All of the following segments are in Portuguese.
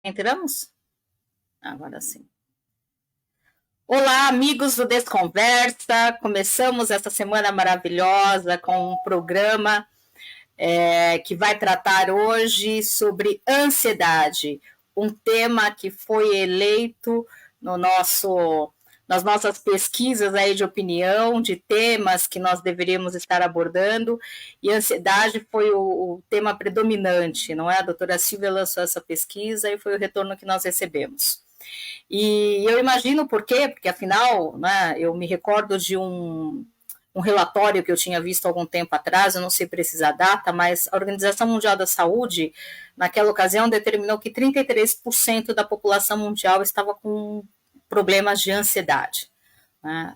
Entramos? Agora sim. Olá, amigos do Desconversa. Começamos essa semana maravilhosa com um programa que vai tratar hoje sobre ansiedade, um tema que foi eleito no nas nossas pesquisas aí de opinião, de temas que nós deveríamos estar abordando, e ansiedade foi o tema predominante, não é? A doutora Silvia lançou essa pesquisa e foi o retorno que nós recebemos. E eu imagino por quê, porque afinal, né, eu me recordo de um relatório que eu tinha visto há algum tempo atrás, eu não sei precisar a data, mas a Organização Mundial da Saúde, naquela ocasião, determinou que 33% da população mundial estava com problemas de ansiedade. Né?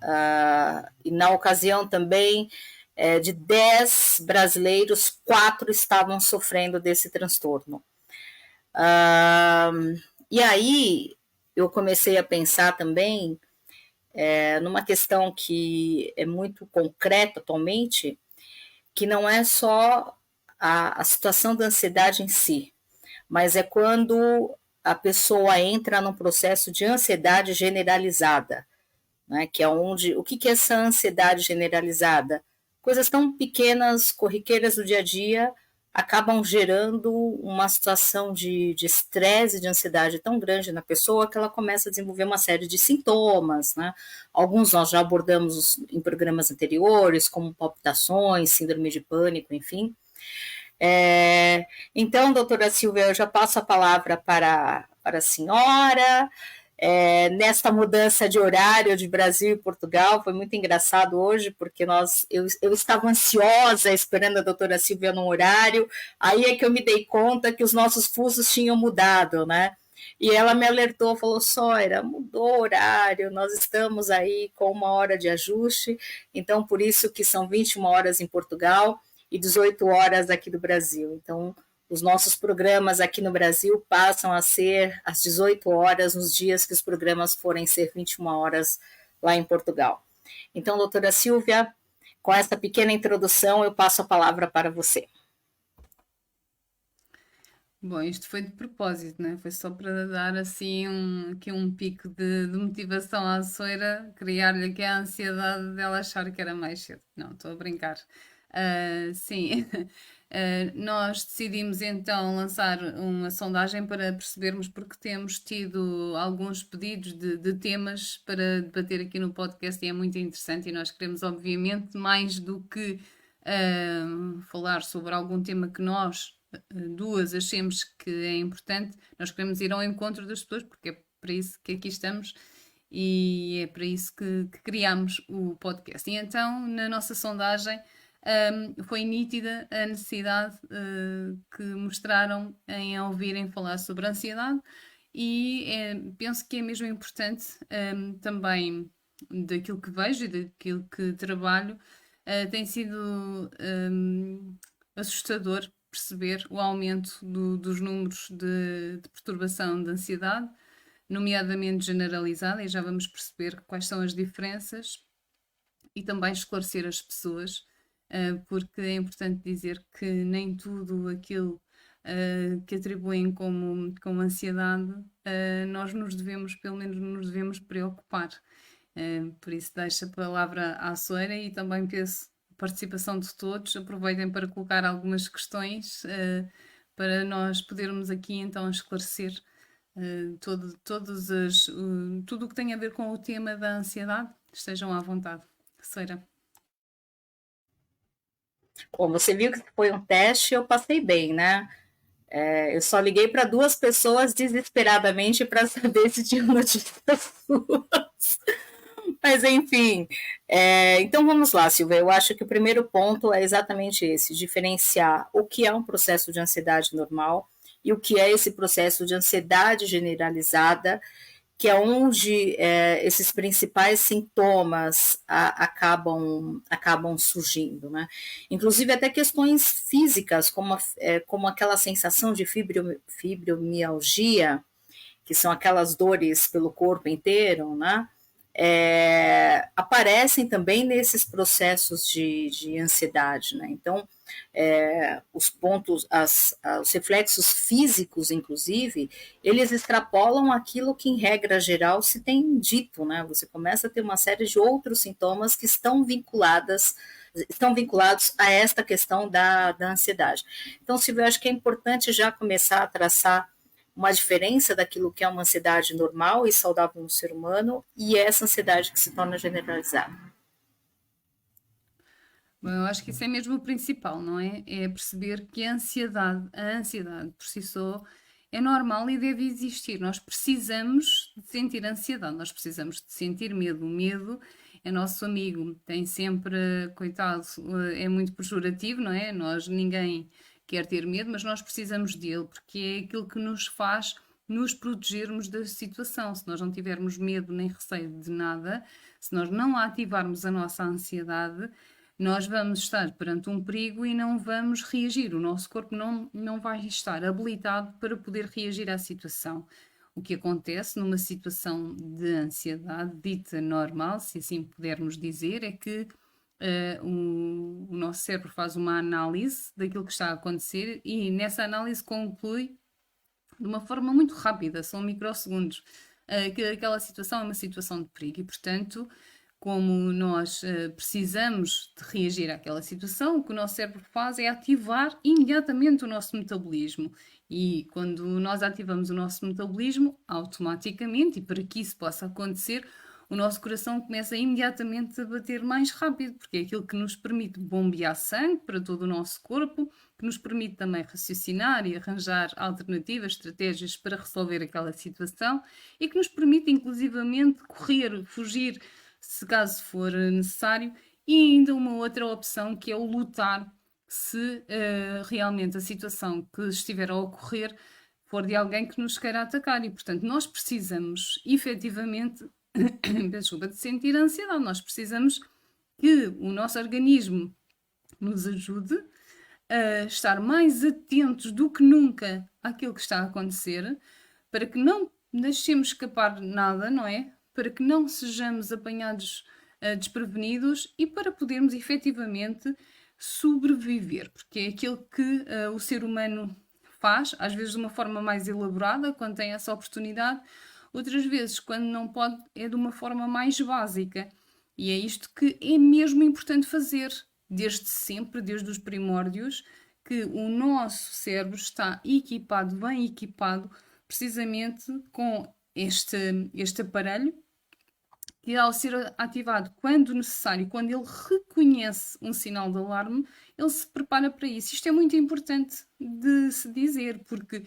E na ocasião também, de 10 brasileiros, 4 estavam sofrendo desse transtorno. E aí eu comecei a pensar também numa questão que é muito concreta atualmente, que não é só a situação da ansiedade em si, mas é quando a pessoa entra num processo de ansiedade generalizada, né, que é onde, o que é essa ansiedade generalizada? Coisas tão pequenas, corriqueiras do dia a dia, acabam gerando uma situação de estresse, de ansiedade tão grande na pessoa que ela começa a desenvolver uma série de sintomas, né? Alguns nós já abordamos em programas anteriores, como palpitações, síndrome de pânico, enfim. Então, doutora Silvia, eu já passo a palavra para a senhora. Nesta mudança de horário de Brasil e Portugal, foi muito engraçado hoje, porque eu estava ansiosa esperando a doutora Silvia no horário, aí é que eu me dei conta que os nossos fusos tinham mudado, né? E ela me alertou, falou, Soira, mudou o horário, nós estamos aí com 1 hora de ajuste, então por isso que são 21 horas em Portugal e 18 horas aqui do Brasil. Então, os nossos programas aqui no Brasil passam a ser às 18 horas nos dias que os programas forem ser 21 horas lá em Portugal. Então, doutora Silvia, com essa pequena introdução, eu passo a palavra para você. Bom, isto foi de propósito, né? Foi só para dar assim aqui um pico de motivação à Soira, criar-lhe aqui a ansiedade dela achar que era mais cedo. Não, estou a brincar. Sim, nós decidimos então lançar uma sondagem para percebermos, porque temos tido alguns pedidos de temas para debater aqui no podcast e é muito interessante. E nós queremos, obviamente, mais do que falar sobre algum tema que nós duas achemos que é importante, nós queremos ir ao encontro das pessoas, porque é para isso que aqui estamos e é para isso que criamos o podcast. E então, na nossa sondagem, foi nítida a necessidade que mostraram em ouvirem falar sobre a ansiedade e penso que é mesmo importante também daquilo que vejo e daquilo que trabalho, tem sido assustador perceber o aumento dos números de perturbação de ansiedade, nomeadamente generalizada, e já vamos perceber quais são as diferenças e também esclarecer as pessoas, porque é importante dizer que nem tudo aquilo que atribuem como ansiedade, nós nos devemos, pelo menos nos devemos preocupar. Por isso deixo a palavra à Soeira e também peço a participação de todos. Aproveitem para colocar algumas questões para nós podermos aqui então esclarecer tudo o que tem a ver com o tema da ansiedade. Estejam à vontade. Soeira. Bom, você viu que foi um teste, eu passei bem, né? Eu só liguei para 2 pessoas desesperadamente para saber se tinha notícias suas. Mas, enfim, então vamos lá, Silvia. Eu acho que o primeiro ponto é exatamente esse: diferenciar o que é um processo de ansiedade normal e o que é esse processo de ansiedade generalizada, que é onde esses principais sintomas acabam surgindo, né? Inclusive até questões físicas, como aquela sensação de fibromialgia, que são aquelas dores pelo corpo inteiro, né? aparecem também nesses processos de ansiedade, né? Então, os pontos, os reflexos físicos, inclusive, eles extrapolam aquilo que, em regra geral, se tem dito, né? Você começa a ter uma série de outros sintomas que estão vinculados a esta questão da ansiedade. Então, Silvia, eu acho que é importante já começar a traçar uma diferença daquilo que é uma ansiedade normal e saudável no ser humano e essa ansiedade que se torna generalizada. Bom, eu acho que isso é mesmo o principal, não é? É perceber que a ansiedade por si só é normal e deve existir. Nós precisamos de sentir ansiedade, nós precisamos de sentir medo. O medo é nosso amigo, tem sempre, coitado, é muito pejorativo, não é? Ninguém quer ter medo, mas nós precisamos dele, porque é aquilo que nos faz nos protegermos da situação. Se nós não tivermos medo nem receio de nada, se nós não ativarmos a nossa ansiedade, nós vamos estar perante um perigo e não vamos reagir. O nosso corpo não vai estar habilitado para poder reagir à situação. O que acontece numa situação de ansiedade dita normal, se assim pudermos dizer, é que o nosso cérebro faz uma análise daquilo que está a acontecer e nessa análise conclui de uma forma muito rápida, são microsegundos, que aquela situação é uma situação de perigo e, portanto, como nós precisamos de reagir àquela situação, o que o nosso cérebro faz é ativar imediatamente o nosso metabolismo. E quando nós ativamos o nosso metabolismo, automaticamente, e para que isso possa acontecer, o nosso coração começa imediatamente a bater mais rápido, porque é aquilo que nos permite bombear sangue para todo o nosso corpo, que nos permite também raciocinar e arranjar alternativas, estratégias para resolver aquela situação e que nos permite inclusivamente correr, fugir, se caso for necessário, e ainda uma outra opção que é o lutar se realmente a situação que estiver a ocorrer for de alguém que nos queira atacar. E, portanto, nós precisamos efetivamente desculpa, de sentir ansiedade. Nós precisamos que o nosso organismo nos ajude a estar mais atentos do que nunca àquilo que está a acontecer, para que não deixemos escapar nada, não é? Para que não sejamos apanhados desprevenidos e para podermos efetivamente sobreviver, porque é aquilo que o ser humano faz, às vezes de uma forma mais elaborada, quando tem essa oportunidade, outras vezes, quando não pode, é de uma forma mais básica. E é isto que é mesmo importante fazer, desde sempre, desde os primórdios, que o nosso cérebro está equipado, bem equipado, precisamente com este aparelho, que ao ser ativado quando necessário, quando ele reconhece um sinal de alarme, ele se prepara para isso. Isto é muito importante de se dizer, porque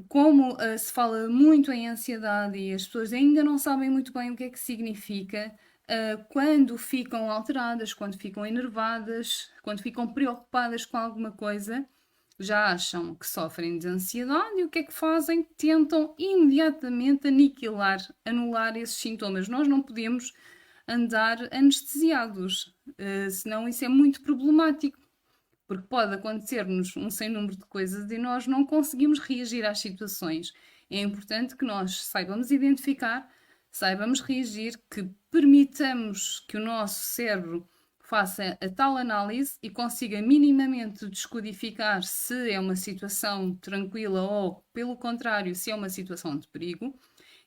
como se fala muito em ansiedade e as pessoas ainda não sabem muito bem o que é que significa, quando ficam alteradas, quando ficam enervadas, quando ficam preocupadas com alguma coisa, já acham que sofrem de ansiedade e o que é que fazem? Tentam imediatamente anular esses sintomas. Nós não podemos andar anestesiados, senão isso é muito problemático, porque pode acontecer-nos um sem número de coisas e nós não conseguimos reagir às situações. É importante que nós saibamos identificar, saibamos reagir, que permitamos que o nosso cérebro faça a tal análise e consiga minimamente descodificar se é uma situação tranquila ou, pelo contrário, se é uma situação de perigo.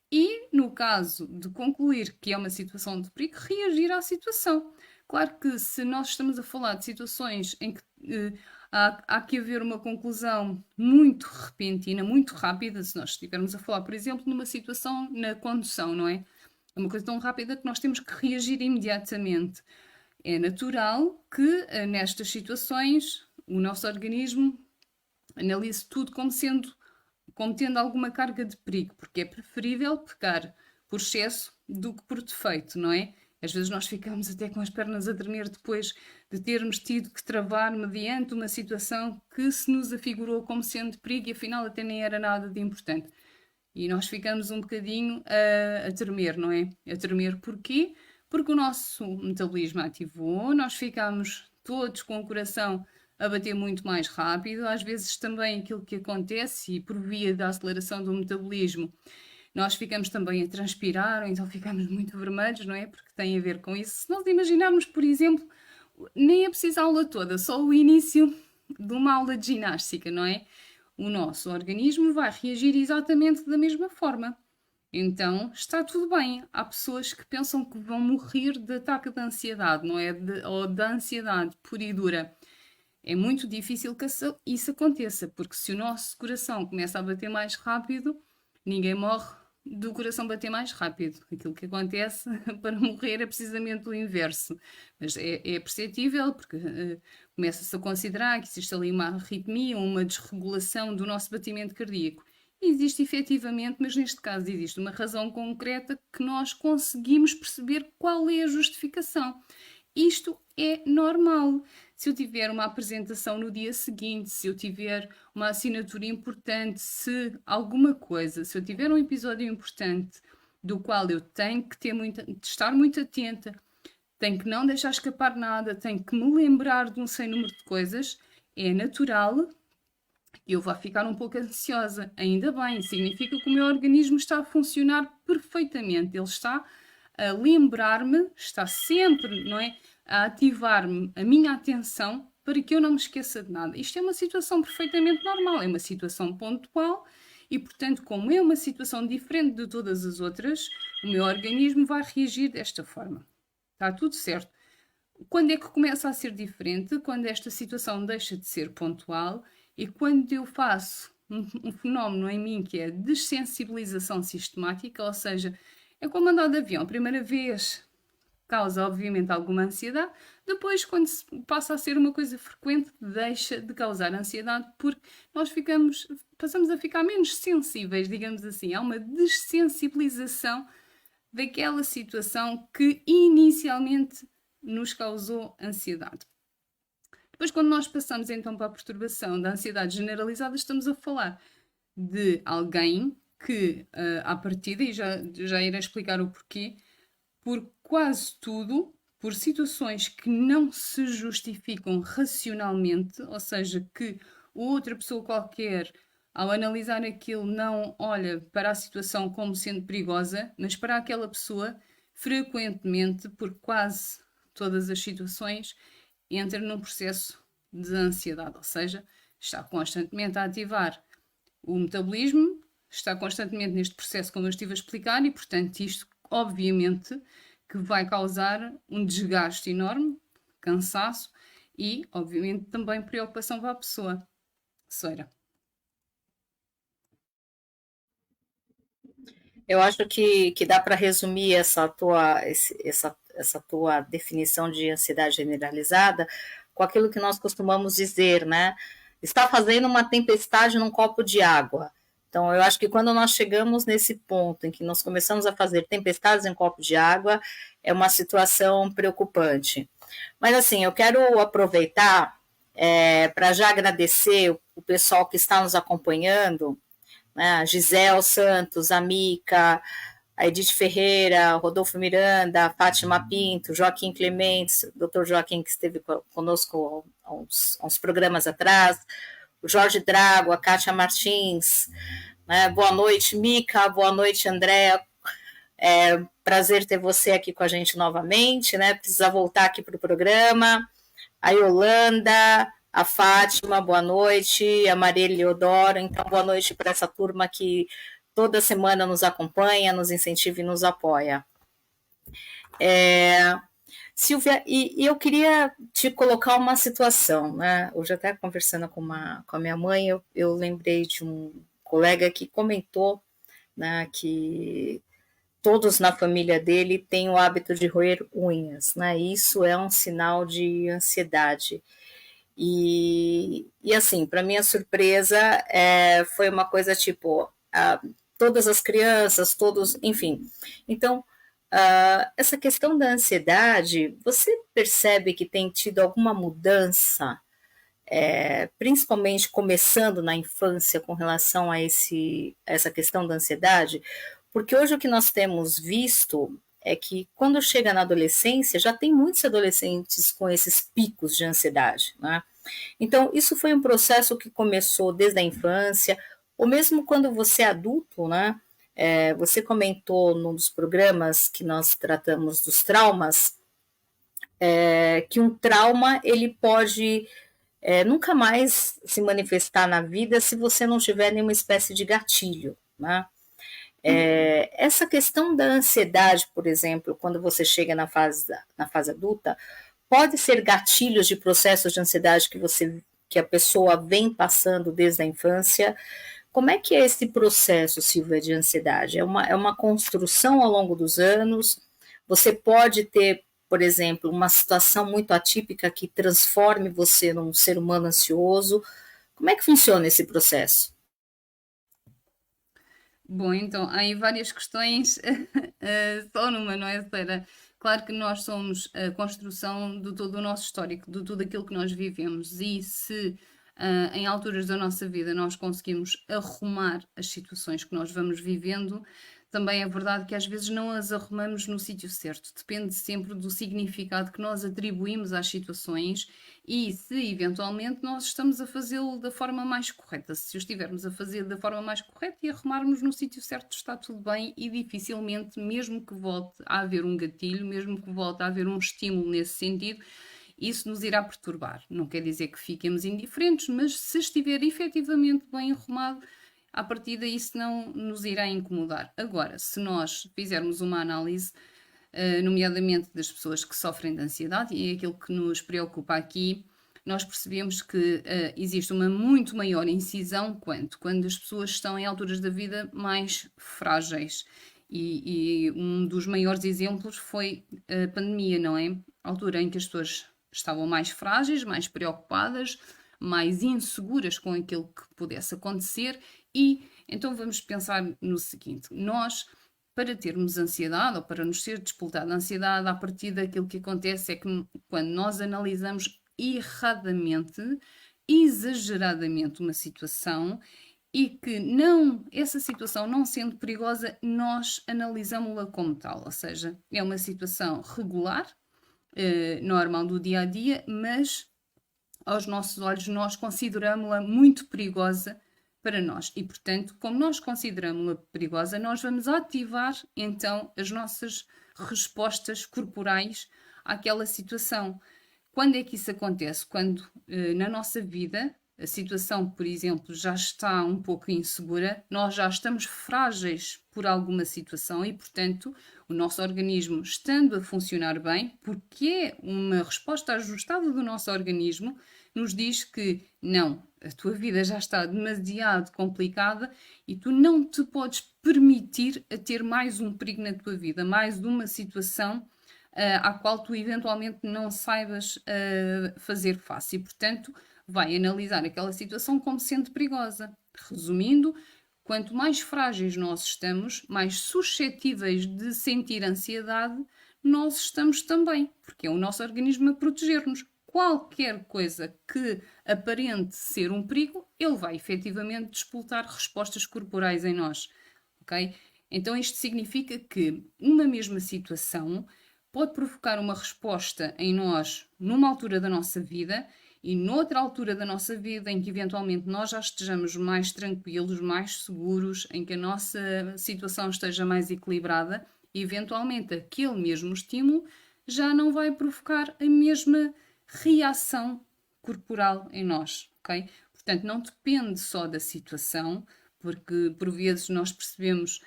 E, no caso de concluir que é uma situação de perigo, reagir à situação. Claro que se nós estamos a falar de situações em que há que haver uma conclusão muito repentina, muito rápida, se nós estivermos a falar, por exemplo, numa situação na condução, não é? É uma coisa tão rápida que nós temos que reagir imediatamente. É natural que nestas situações o nosso organismo analise tudo como tendo alguma carga de perigo, porque é preferível pecar por excesso do que por defeito, não é? Às vezes nós ficamos até com as pernas a tremer depois de termos tido que travar mediante uma situação que se nos afigurou como sendo de perigo e afinal até nem era nada de importante. E nós ficamos um bocadinho a tremer, não é? A tremer porquê? Porque o nosso metabolismo ativou, nós ficamos todos com o coração a bater muito mais rápido. Às vezes também aquilo que acontece, e por via da aceleração do metabolismo, nós ficamos também a transpirar, ou então ficamos muito vermelhos, não é? Porque tem a ver com isso. Se nós imaginarmos, por exemplo, nem é preciso a aula toda, só o início de uma aula de ginástica, não é? O nosso organismo vai reagir exatamente da mesma forma. Então está tudo bem. Há pessoas que pensam que vão morrer de ataque de ansiedade, não é? Ou de ansiedade pura e dura. É muito difícil que isso aconteça, porque se o nosso coração começa a bater mais rápido, ninguém morre do coração bater mais rápido. Aquilo que acontece para morrer é precisamente o inverso. Mas é perceptível, porque começa-se a considerar que existe ali uma arritmia, uma desregulação do nosso batimento cardíaco. Existe efetivamente, mas neste caso existe uma razão concreta que nós conseguimos perceber qual é a justificação. Isto é normal. Se eu tiver uma apresentação no dia seguinte, se eu tiver uma assinatura importante, se alguma coisa, se eu tiver um episódio importante do qual eu tenho que estar muito atenta, tenho que não deixar escapar nada, tenho que me lembrar de um sem número de coisas, é natural eu vou ficar um pouco ansiosa. Ainda bem, significa que o meu organismo está a funcionar perfeitamente. Ele está a lembrar-me, está sempre, não é, a ativar-me a minha atenção para que eu não me esqueça de nada. Isto é uma situação perfeitamente normal, é uma situação pontual e, portanto, como é uma situação diferente de todas as outras, o meu organismo vai reagir desta forma. Está tudo certo. Quando é que começa a ser diferente? Quando esta situação deixa de ser pontual e quando eu faço um fenómeno em mim que é dessensibilização sistemática, ou seja, é como andar de avião. A primeira vez causa, obviamente, alguma ansiedade, depois, quando passa a ser uma coisa frequente, deixa de causar ansiedade porque nós passamos a ficar menos sensíveis, digamos assim. Há uma dessensibilização daquela situação que inicialmente nos causou ansiedade. Depois, quando nós passamos então para a perturbação da ansiedade generalizada, estamos a falar de alguém que, à partida, e já irei explicar o porquê, por quase tudo, por situações que não se justificam racionalmente, ou seja, que outra pessoa qualquer, ao analisar aquilo, não olha para a situação como sendo perigosa, mas para aquela pessoa, frequentemente, por quase todas as situações, entra num processo de ansiedade, ou seja, está constantemente a ativar o metabolismo, está constantemente neste processo, como eu estive a explicar, e portanto isto, obviamente, que vai causar um desgaste enorme, cansaço e, obviamente, também preocupação para a pessoa. Soira. Eu acho que dá para resumir essa tua definição de ansiedade generalizada com aquilo que nós costumamos dizer, né? Está fazendo uma tempestade num copo de água. Então, eu acho que quando nós chegamos nesse ponto em que nós começamos a fazer tempestades em copo de água, é uma situação preocupante. Mas, assim, eu quero aproveitar para já agradecer o pessoal que está nos acompanhando, né? A Gisele Santos, a Mica, a Edith Ferreira, Rodolfo Miranda, a Fátima Pinto, Joaquim Clementes, o Dr. Joaquim, que esteve conosco há uns programas atrás, o Jorge Drago, a Kátia Martins, né? Boa noite, Mica, boa noite, Andréa. Prazer ter você aqui com a gente novamente, né? Precisa voltar aqui para o programa. A Yolanda, a Fátima, boa noite, a Maria Leodoro, então boa noite para essa turma que toda semana nos acompanha, nos incentiva e nos apoia. Silvia, e eu queria te colocar uma situação, né? Hoje até conversando com a minha mãe, eu lembrei de um colega que comentou, né, que todos na família dele têm o hábito de roer unhas, né? Isso é um sinal de ansiedade. E assim, para minha surpresa, foi uma coisa tipo, todas as crianças, todos, enfim. Então, essa questão da ansiedade, você percebe que tem tido alguma mudança, principalmente começando na infância com relação a essa questão da ansiedade? Porque hoje o que nós temos visto é que quando chega na adolescência, já tem muitos adolescentes com esses picos de ansiedade, né? Então, isso foi um processo que começou desde a infância, ou mesmo quando você é adulto, né? Você comentou num dos programas que nós tratamos dos traumas, que um trauma ele pode nunca mais se manifestar na vida se você não tiver nenhuma espécie de gatilho, né? Essa questão da ansiedade, por exemplo, quando você chega na fase adulta, pode ser gatilhos de processos de ansiedade que a pessoa vem passando desde a infância. Como é que é esse processo, Silvia, de ansiedade? É uma construção ao longo dos anos? Você pode ter, por exemplo, uma situação muito atípica que transforme você num ser humano ansioso? Como é que funciona esse processo? Bom, então, há aí várias questões, só numa, não é, Sara? Claro que nós somos a construção de todo o nosso histórico, de tudo aquilo que nós vivemos, e se em alturas da nossa vida nós conseguimos arrumar as situações que nós vamos vivendo, também é verdade que às vezes não as arrumamos no sítio certo. Depende sempre do significado que nós atribuímos às situações e se eventualmente nós estamos a fazê-lo da forma mais correta. Se o estivermos a fazer da forma mais correta e arrumarmos no sítio certo, está tudo bem e dificilmente, mesmo que volte a haver um gatilho, mesmo que volte a haver um estímulo nesse sentido, isso nos irá perturbar. Não quer dizer que fiquemos indiferentes, mas se estiver efetivamente bem arrumado, à partida isso não nos irá incomodar. Agora, se nós fizermos uma análise, nomeadamente das pessoas que sofrem de ansiedade, e é aquilo que nos preocupa aqui, nós percebemos que existe uma muito maior incisão quando as pessoas estão em alturas da vida mais frágeis. E um dos maiores exemplos foi a pandemia, não é? A altura em que as pessoas estavam mais frágeis, mais preocupadas, mais inseguras com aquilo que pudesse acontecer e então vamos pensar no seguinte: nós, para termos ansiedade ou para nos ser despoltada a ansiedade, a partir daquilo que acontece é que quando nós analisamos erradamente, exageradamente uma situação e que não, essa situação não sendo perigosa, nós analisamos-la como tal, ou seja, é uma situação regular, normal do dia a dia, mas aos nossos olhos nós consideramos-la muito perigosa para nós e, portanto, como nós consideramos-la perigosa, nós vamos ativar então as nossas respostas corporais àquela situação. Quando é que isso acontece? Quando na nossa vida a situação, por exemplo, já está um pouco insegura, nós já estamos frágeis por alguma situação e, portanto, o nosso organismo estando a funcionar bem, porque é uma resposta ajustada do nosso organismo, nos diz que não, a tua vida já está demasiado complicada e tu não te podes permitir a ter mais um perigo na tua vida, mais uma situação à qual tu eventualmente não saibas fazer face e, portanto, vai analisar aquela situação como sendo perigosa. Resumindo, quanto mais frágeis nós estamos, mais suscetíveis de sentir ansiedade nós estamos também, porque é o nosso organismo a proteger-nos. Qualquer coisa que aparente ser um perigo, ele vai efetivamente despoltar respostas corporais em nós, ok? Então isto significa que uma mesma situação pode provocar uma resposta em nós numa altura da nossa vida e noutra altura da nossa vida em que eventualmente nós já estejamos mais tranquilos, mais seguros, em que a nossa situação esteja mais equilibrada, eventualmente aquele mesmo estímulo já não vai provocar a mesma reação corporal em nós, ok? Portanto, não depende só da situação, porque por vezes nós percebemos,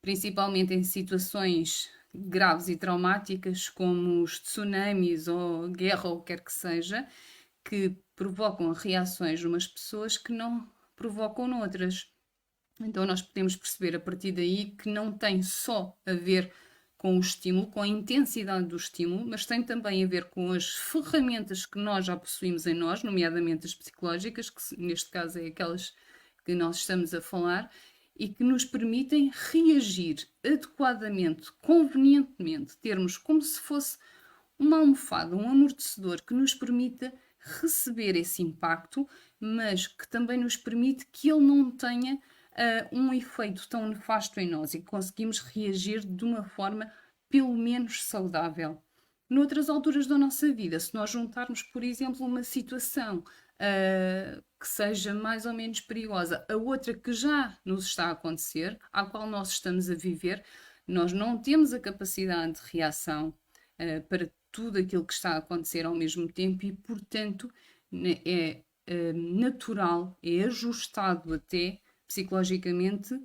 principalmente em situações graves e traumáticas como os tsunamis ou guerra ou o que quer que seja, que provocam reações numas pessoas que não provocam noutras. Então nós podemos perceber a partir daí que não tem só a ver com o estímulo, com a intensidade do estímulo, mas tem também a ver com as ferramentas que nós já possuímos em nós, nomeadamente as psicológicas, que neste caso é aquelas que nós estamos a falar, e que nos permitem reagir adequadamente, convenientemente, termos como se fosse uma almofada, um amortecedor que nos permita receber esse impacto, mas que também nos permite que ele não tenha um efeito tão nefasto em nós e que conseguimos reagir de uma forma pelo menos saudável. Noutras alturas da nossa vida, se nós juntarmos, por exemplo, uma situação que seja mais ou menos perigosa. A outra que já nos está a acontecer, à qual nós estamos a viver, nós não temos a capacidade de reação para tudo aquilo que está a acontecer ao mesmo tempo e, portanto, é natural, é ajustado até psicologicamente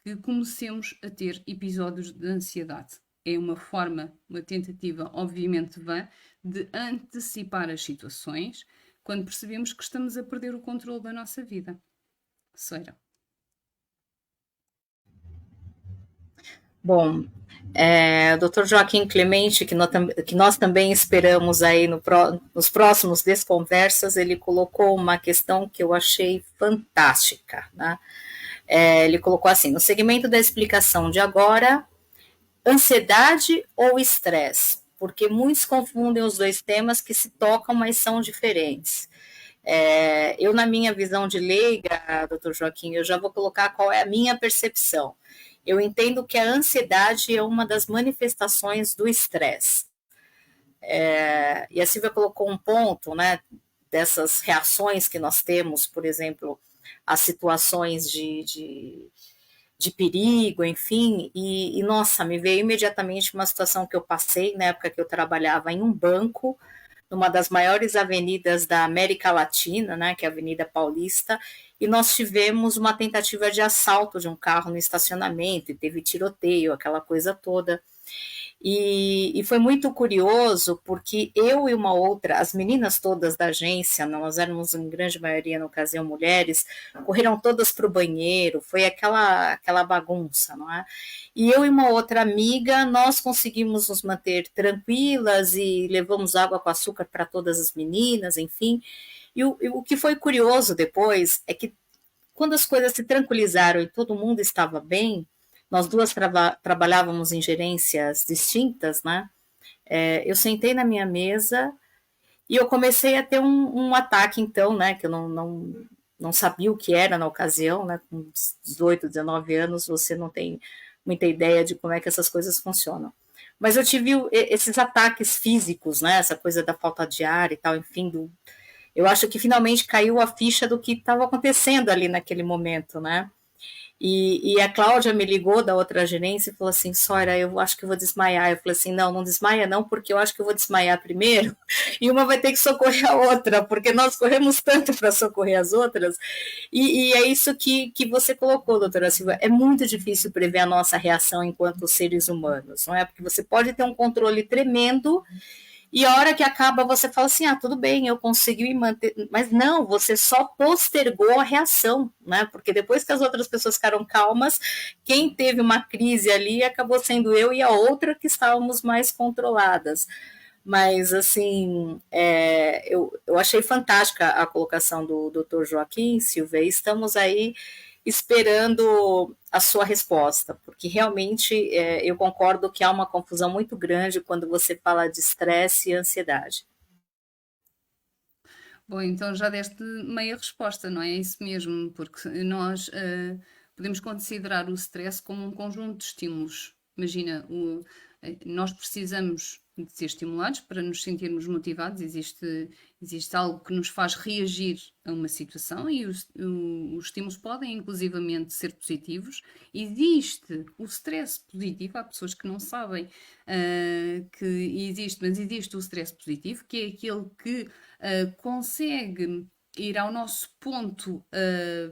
que comecemos a ter episódios de ansiedade. É uma forma, uma tentativa, obviamente vã, de antecipar as situações quando percebemos que estamos a perder o controle da nossa vida. Seira. Bom, Dr. Joaquim Clemente, que nós também esperamos aí nos próximos Desconversas, ele colocou uma questão que eu achei fantástica, né? Ele colocou assim, no segmento da explicação de agora, ansiedade ou estresse? Porque muitos confundem os dois temas que se tocam, mas são diferentes. Eu, na minha visão de leiga, doutor Joaquim, eu já vou colocar qual é a minha percepção. Eu entendo que a ansiedade é uma das manifestações do estresse. E a Silvia colocou um ponto, né, dessas reações que nós temos, por exemplo, as situações de perigo, enfim, e nossa, me veio imediatamente uma situação que eu passei na época que eu trabalhava em um banco, numa das maiores avenidas da América Latina, né, que é a Avenida Paulista, e nós tivemos uma tentativa de assalto de um carro no estacionamento, e teve tiroteio, aquela coisa toda. E foi muito curioso, porque eu e uma outra, as meninas todas da agência, nós éramos em grande maioria na ocasião mulheres, correram todas para o banheiro, foi aquela bagunça, não é? E eu e uma outra amiga, nós conseguimos nos manter tranquilas e levamos água com açúcar para todas as meninas, enfim. E o que foi curioso depois é que quando as coisas se tranquilizaram e todo mundo estava bem, nós duas trabalhávamos em gerências distintas, né? Eu sentei na minha mesa e eu comecei a ter um ataque, então, né? Que eu não sabia o que era na ocasião, né? Com 18, 19 anos, você não tem muita ideia de como é que essas coisas funcionam. Mas eu tive esses ataques físicos, né? Essa coisa da falta de ar e tal, enfim, eu acho que finalmente caiu a ficha do que estava acontecendo ali naquele momento, né? E a Cláudia me ligou da outra gerência e falou assim, Sora, eu acho que eu vou desmaiar. Eu falei assim, não desmaia não, porque eu acho que eu vou desmaiar primeiro e uma vai ter que socorrer a outra, porque nós corremos tanto para socorrer as outras. E é isso que você colocou, doutora Silva. É muito difícil prever a nossa reação enquanto seres humanos, não é? Porque você pode ter um controle tremendo e a hora que acaba, você fala assim, tudo bem, eu consegui manter, mas não, você só postergou a reação, né? Porque depois que as outras pessoas ficaram calmas, quem teve uma crise ali acabou sendo eu e a outra que estávamos mais controladas. Mas, assim, eu achei fantástica a colocação do Dr. Joaquim Silva, e estamos aí esperando a sua resposta, porque realmente eu concordo que há uma confusão muito grande quando você fala de estresse e ansiedade. Bom, então já deste meia resposta, não é? É isso mesmo, porque nós podemos considerar o stress como um conjunto de estímulos. Imagina, nós precisamos de ser estimulados para nos sentirmos motivados, existe algo que nos faz reagir a uma situação e os estímulos podem inclusivamente ser positivos. Existe o stress positivo, há pessoas que não sabem que existe, mas existe o stress positivo, que é aquele que consegue ir ao nosso ponto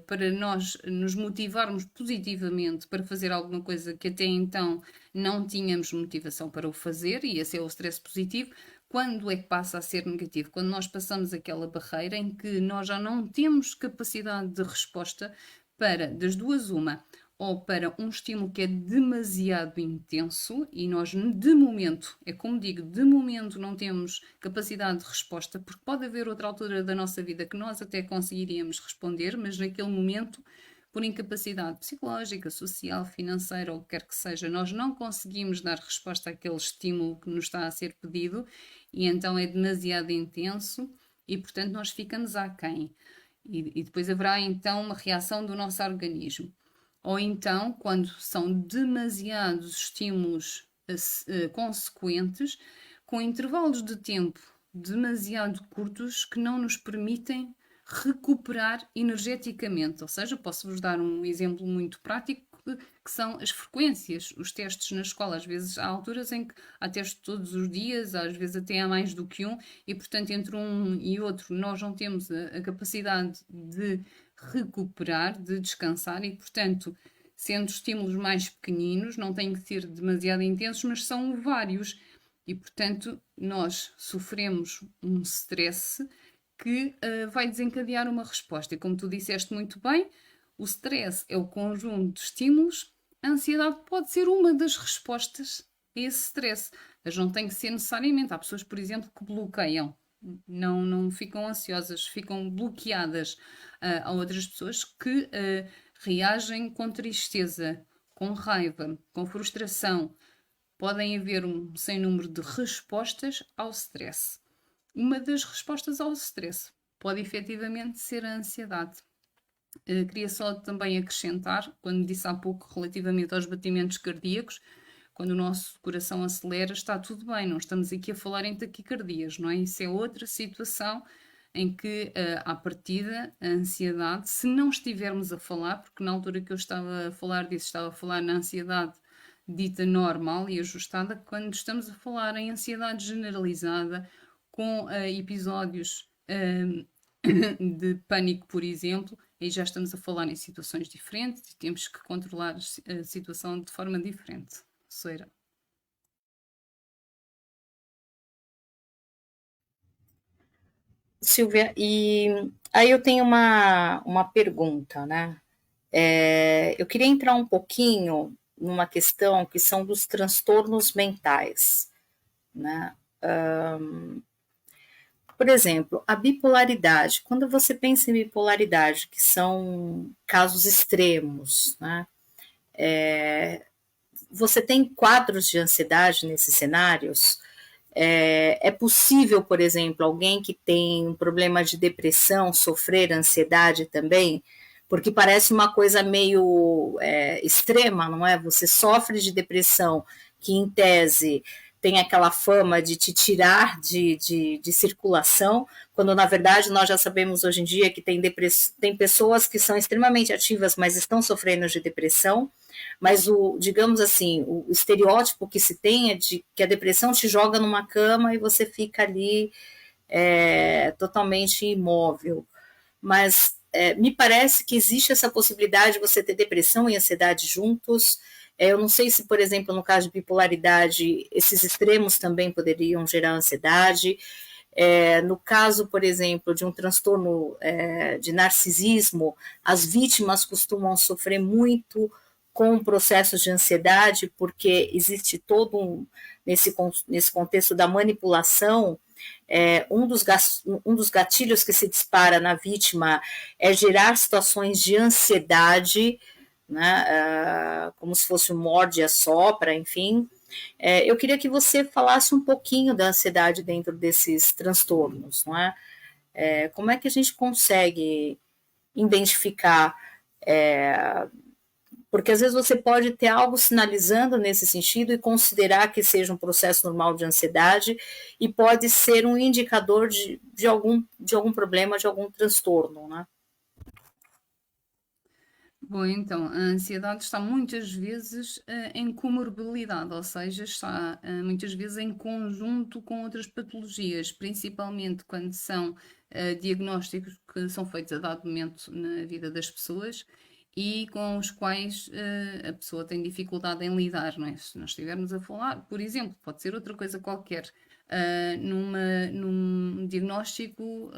para nós nos motivarmos positivamente para fazer alguma coisa que até então não tínhamos motivação para o fazer, e esse é o stress positivo. Quando é que passa a ser negativo? Quando nós passamos aquela barreira em que nós já não temos capacidade de resposta para, das duas, uma, ou para um estímulo que é demasiado intenso e nós, de momento, é como digo, de momento não temos capacidade de resposta, porque pode haver outra altura da nossa vida que nós até conseguiríamos responder, mas naquele momento, por incapacidade psicológica, social, financeira ou o que quer que seja, nós não conseguimos dar resposta àquele estímulo que nos está a ser pedido e então é demasiado intenso e, portanto, nós ficamos aquém. E depois haverá então uma reação do nosso organismo. Ou então, quando são demasiados estímulos consequentes, com intervalos de tempo demasiado curtos que não nos permitem recuperar energeticamente. Ou seja, posso-vos dar um exemplo muito prático, que são as frequências, os testes na escola. Às vezes há alturas em que há testes todos os dias, às vezes até há mais do que um, e portanto entre um e outro nós não temos a capacidade de recuperar, de descansar, e portanto, sendo estímulos mais pequeninos, não têm que ser demasiado intensos, mas são vários, e portanto nós sofremos um stress que vai desencadear uma resposta. E como tu disseste muito bem, o stress é o conjunto de estímulos, a ansiedade pode ser uma das respostas a esse stress, mas não tem que ser necessariamente. Há pessoas, por exemplo, que bloqueiam, não ficam ansiosas, ficam bloqueadas. Há outras pessoas que reagem com tristeza, com raiva, com frustração. Podem haver um sem número de respostas ao stress. Uma das respostas ao stress pode efetivamente ser a ansiedade. Queria só também acrescentar, quando disse há pouco relativamente aos batimentos cardíacos, quando o nosso coração acelera, está tudo bem, não estamos aqui a falar em taquicardias, não é? Isso é outra situação em que, à partida, a ansiedade, se não estivermos a falar, porque na altura que eu estava a falar disso, estava a falar na ansiedade dita normal e ajustada, quando estamos a falar em ansiedade generalizada, com episódios de pânico, por exemplo, aí já estamos a falar em situações diferentes e temos que controlar a situação de forma diferente. Soeira. Silvia, e aí eu tenho uma pergunta, né? Eu queria entrar um pouquinho numa questão que são dos transtornos mentais, né? Por exemplo, a bipolaridade. Quando você pensa em bipolaridade, que são casos extremos, né? Você tem quadros de ansiedade nesses cenários? É possível, por exemplo, alguém que tem um problema de depressão sofrer ansiedade também? Porque parece uma coisa meio extrema, não é? Você sofre de depressão, que em tese tem aquela fama de te tirar de circulação, quando na verdade nós já sabemos hoje em dia que tem pessoas que são extremamente ativas, mas estão sofrendo de depressão. Mas digamos assim, o estereótipo que se tem é de que a depressão te joga numa cama e você fica ali totalmente imóvel. Mas me parece que existe essa possibilidade de você ter depressão e ansiedade juntos. Eu não sei se, por exemplo, no caso de bipolaridade, esses extremos também poderiam gerar ansiedade. No caso, por exemplo, de um transtorno de narcisismo, as vítimas costumam sofrer muito com processos de ansiedade, porque existe todo nesse contexto da manipulação, um dos gatilhos que se dispara na vítima é gerar situações de ansiedade, né, como se fosse um morde e assopra, enfim. Eu queria que você falasse um pouquinho da ansiedade dentro desses transtornos, não é? Como é que a gente consegue identificar porque às vezes você pode ter algo sinalizando nesse sentido e considerar que seja um processo normal de ansiedade e pode ser um indicador de algum problema, de algum transtorno, né? Bom, então, a ansiedade está muitas vezes em comorbilidade, ou seja, está muitas vezes em conjunto com outras patologias, principalmente quando são diagnósticos que são feitos a dado momento na vida das pessoas e com os quais a pessoa tem dificuldade em lidar, não é? Se nós estivermos a falar, por exemplo, pode ser outra coisa qualquer, num diagnóstico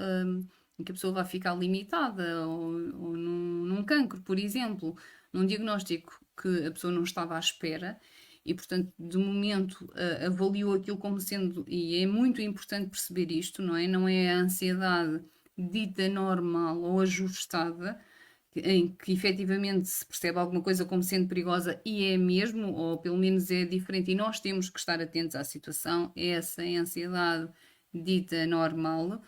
em que a pessoa vai ficar limitada, ou num cancro, por exemplo, num diagnóstico que a pessoa não estava à espera e, portanto, de momento avaliou aquilo como sendo, e é muito importante perceber isto, não é? Não é a ansiedade dita normal ou ajustada, em que efetivamente se percebe alguma coisa como sendo perigosa e é mesmo, ou pelo menos é diferente, e nós temos que estar atentos à situação. Essa é a ansiedade dita normal,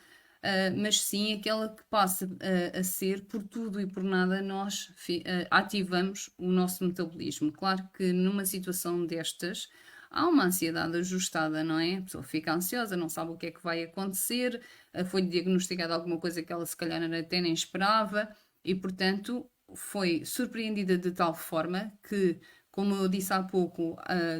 mas sim aquela que passa a ser por tudo e por nada nós ativamos o nosso metabolismo. Claro que numa situação destas há uma ansiedade ajustada, não é? A pessoa fica ansiosa, não sabe o que é que vai acontecer, foi diagnosticada alguma coisa que ela se calhar até nem esperava e, portanto, foi surpreendida de tal forma que, como eu disse há pouco,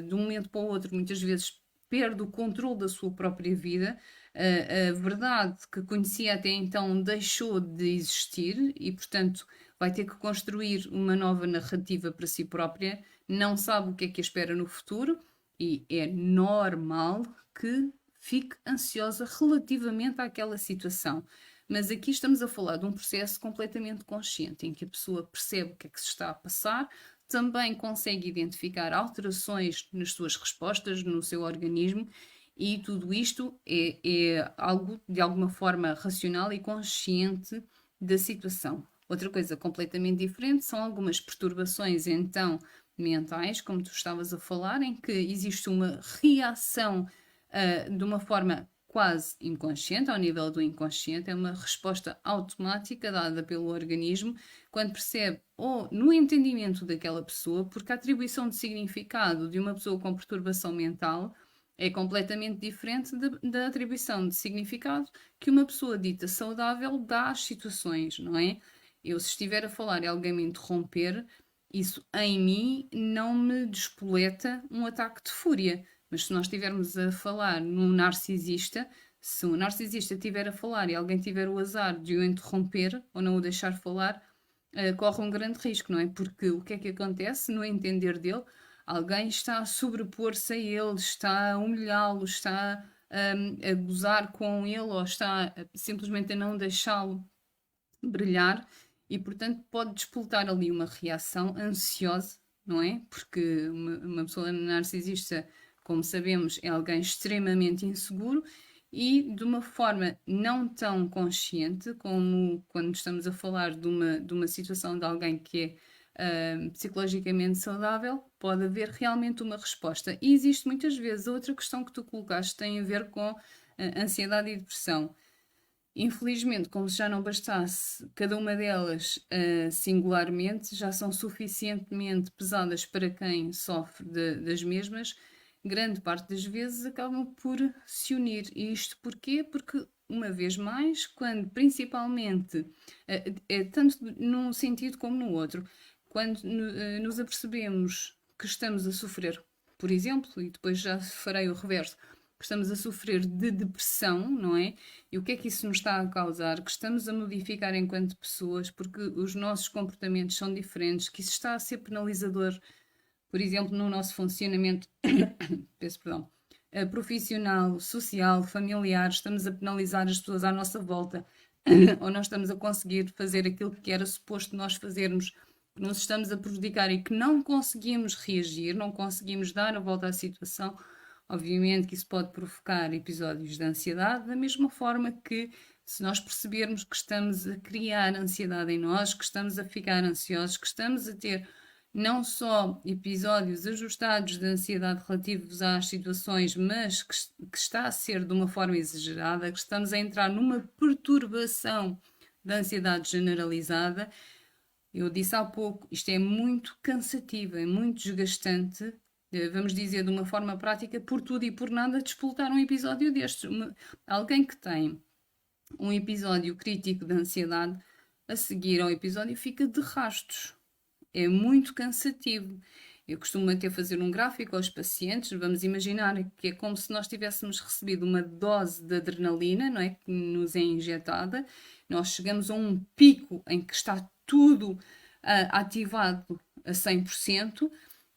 de um momento para o outro, muitas vezes perde o controle da sua própria vida, a verdade que conhecia até então deixou de existir e, portanto, vai ter que construir uma nova narrativa para si própria, não sabe o que é que a espera no futuro e é normal que fique ansiosa relativamente àquela situação. Mas aqui estamos a falar de um processo completamente consciente, em que a pessoa percebe o que é que se está a passar, também consegue identificar alterações nas suas respostas, no seu organismo, e tudo isto é algo de alguma forma racional e consciente da situação. Outra coisa completamente diferente são algumas perturbações, então, mentais, como tu estavas a falar, em que existe uma reação de uma forma quase inconsciente, ao nível do inconsciente, é uma resposta automática dada pelo organismo quando percebe, ou no entendimento daquela pessoa, porque a atribuição de significado de uma pessoa com perturbação mental é completamente diferente da atribuição de significado que uma pessoa dita saudável dá às situações, não é? Eu, se estiver a falar e alguém me interromper, isso em mim não me despoleta um ataque de fúria. Mas se nós estivermos a falar num narcisista, se um narcisista estiver a falar e alguém tiver o azar de o interromper ou não o deixar falar, corre um grande risco, não é? Porque o que é que acontece no entender dele? Alguém está a sobrepor-se a ele, está a humilhá-lo, está a gozar com ele ou está simplesmente a não deixá-lo brilhar e, portanto, pode despoletar ali uma reação ansiosa, não é? Porque uma pessoa narcisista, como sabemos, é alguém extremamente inseguro e de uma forma não tão consciente como quando estamos a falar de uma situação de alguém que é psicologicamente saudável, pode haver realmente uma resposta. E existe muitas vezes outra questão que tu colocaste tem a ver com ansiedade e depressão. Infelizmente, como se já não bastasse cada uma delas singularmente, já são suficientemente pesadas para quem sofre das mesmas, grande parte das vezes acabam por se unir. E isto porquê? Porque, uma vez mais, quando principalmente, tanto num sentido como no outro, quando nos apercebemos que estamos a sofrer, por exemplo, e depois já farei o reverso, que estamos a sofrer de depressão, não é? E o que é que isso nos está a causar? Que estamos a modificar enquanto pessoas, porque os nossos comportamentos são diferentes, que isso está a ser penalizador, por exemplo, no nosso funcionamento, peço perdão, profissional, social, familiar, estamos a penalizar as pessoas à nossa volta, ou não estamos a conseguir fazer aquilo que era suposto nós fazermos, que nos estamos a prejudicar e que não conseguimos reagir, não conseguimos dar a volta à situação. Obviamente que isso pode provocar episódios de ansiedade, da mesma forma que se nós percebermos que estamos a criar ansiedade em nós, que estamos a ficar ansiosos, que estamos a ter não só episódios ajustados de ansiedade relativos às situações, mas que está a ser de uma forma exagerada, que estamos a entrar numa perturbação da ansiedade generalizada. Eu disse há pouco, isto é muito cansativo, é muito desgastante, vamos dizer de uma forma prática, por tudo e por nada, despoltar um episódio destes. Alguém que tem um episódio crítico de ansiedade, a seguir ao episódio fica de rastos. É muito cansativo. Eu costumo até fazer um gráfico aos pacientes, vamos imaginar que é como se nós tivéssemos recebido uma dose de adrenalina, não é? Que nos é injetada. Nós chegamos a um pico em que está tudo ativado a 100%,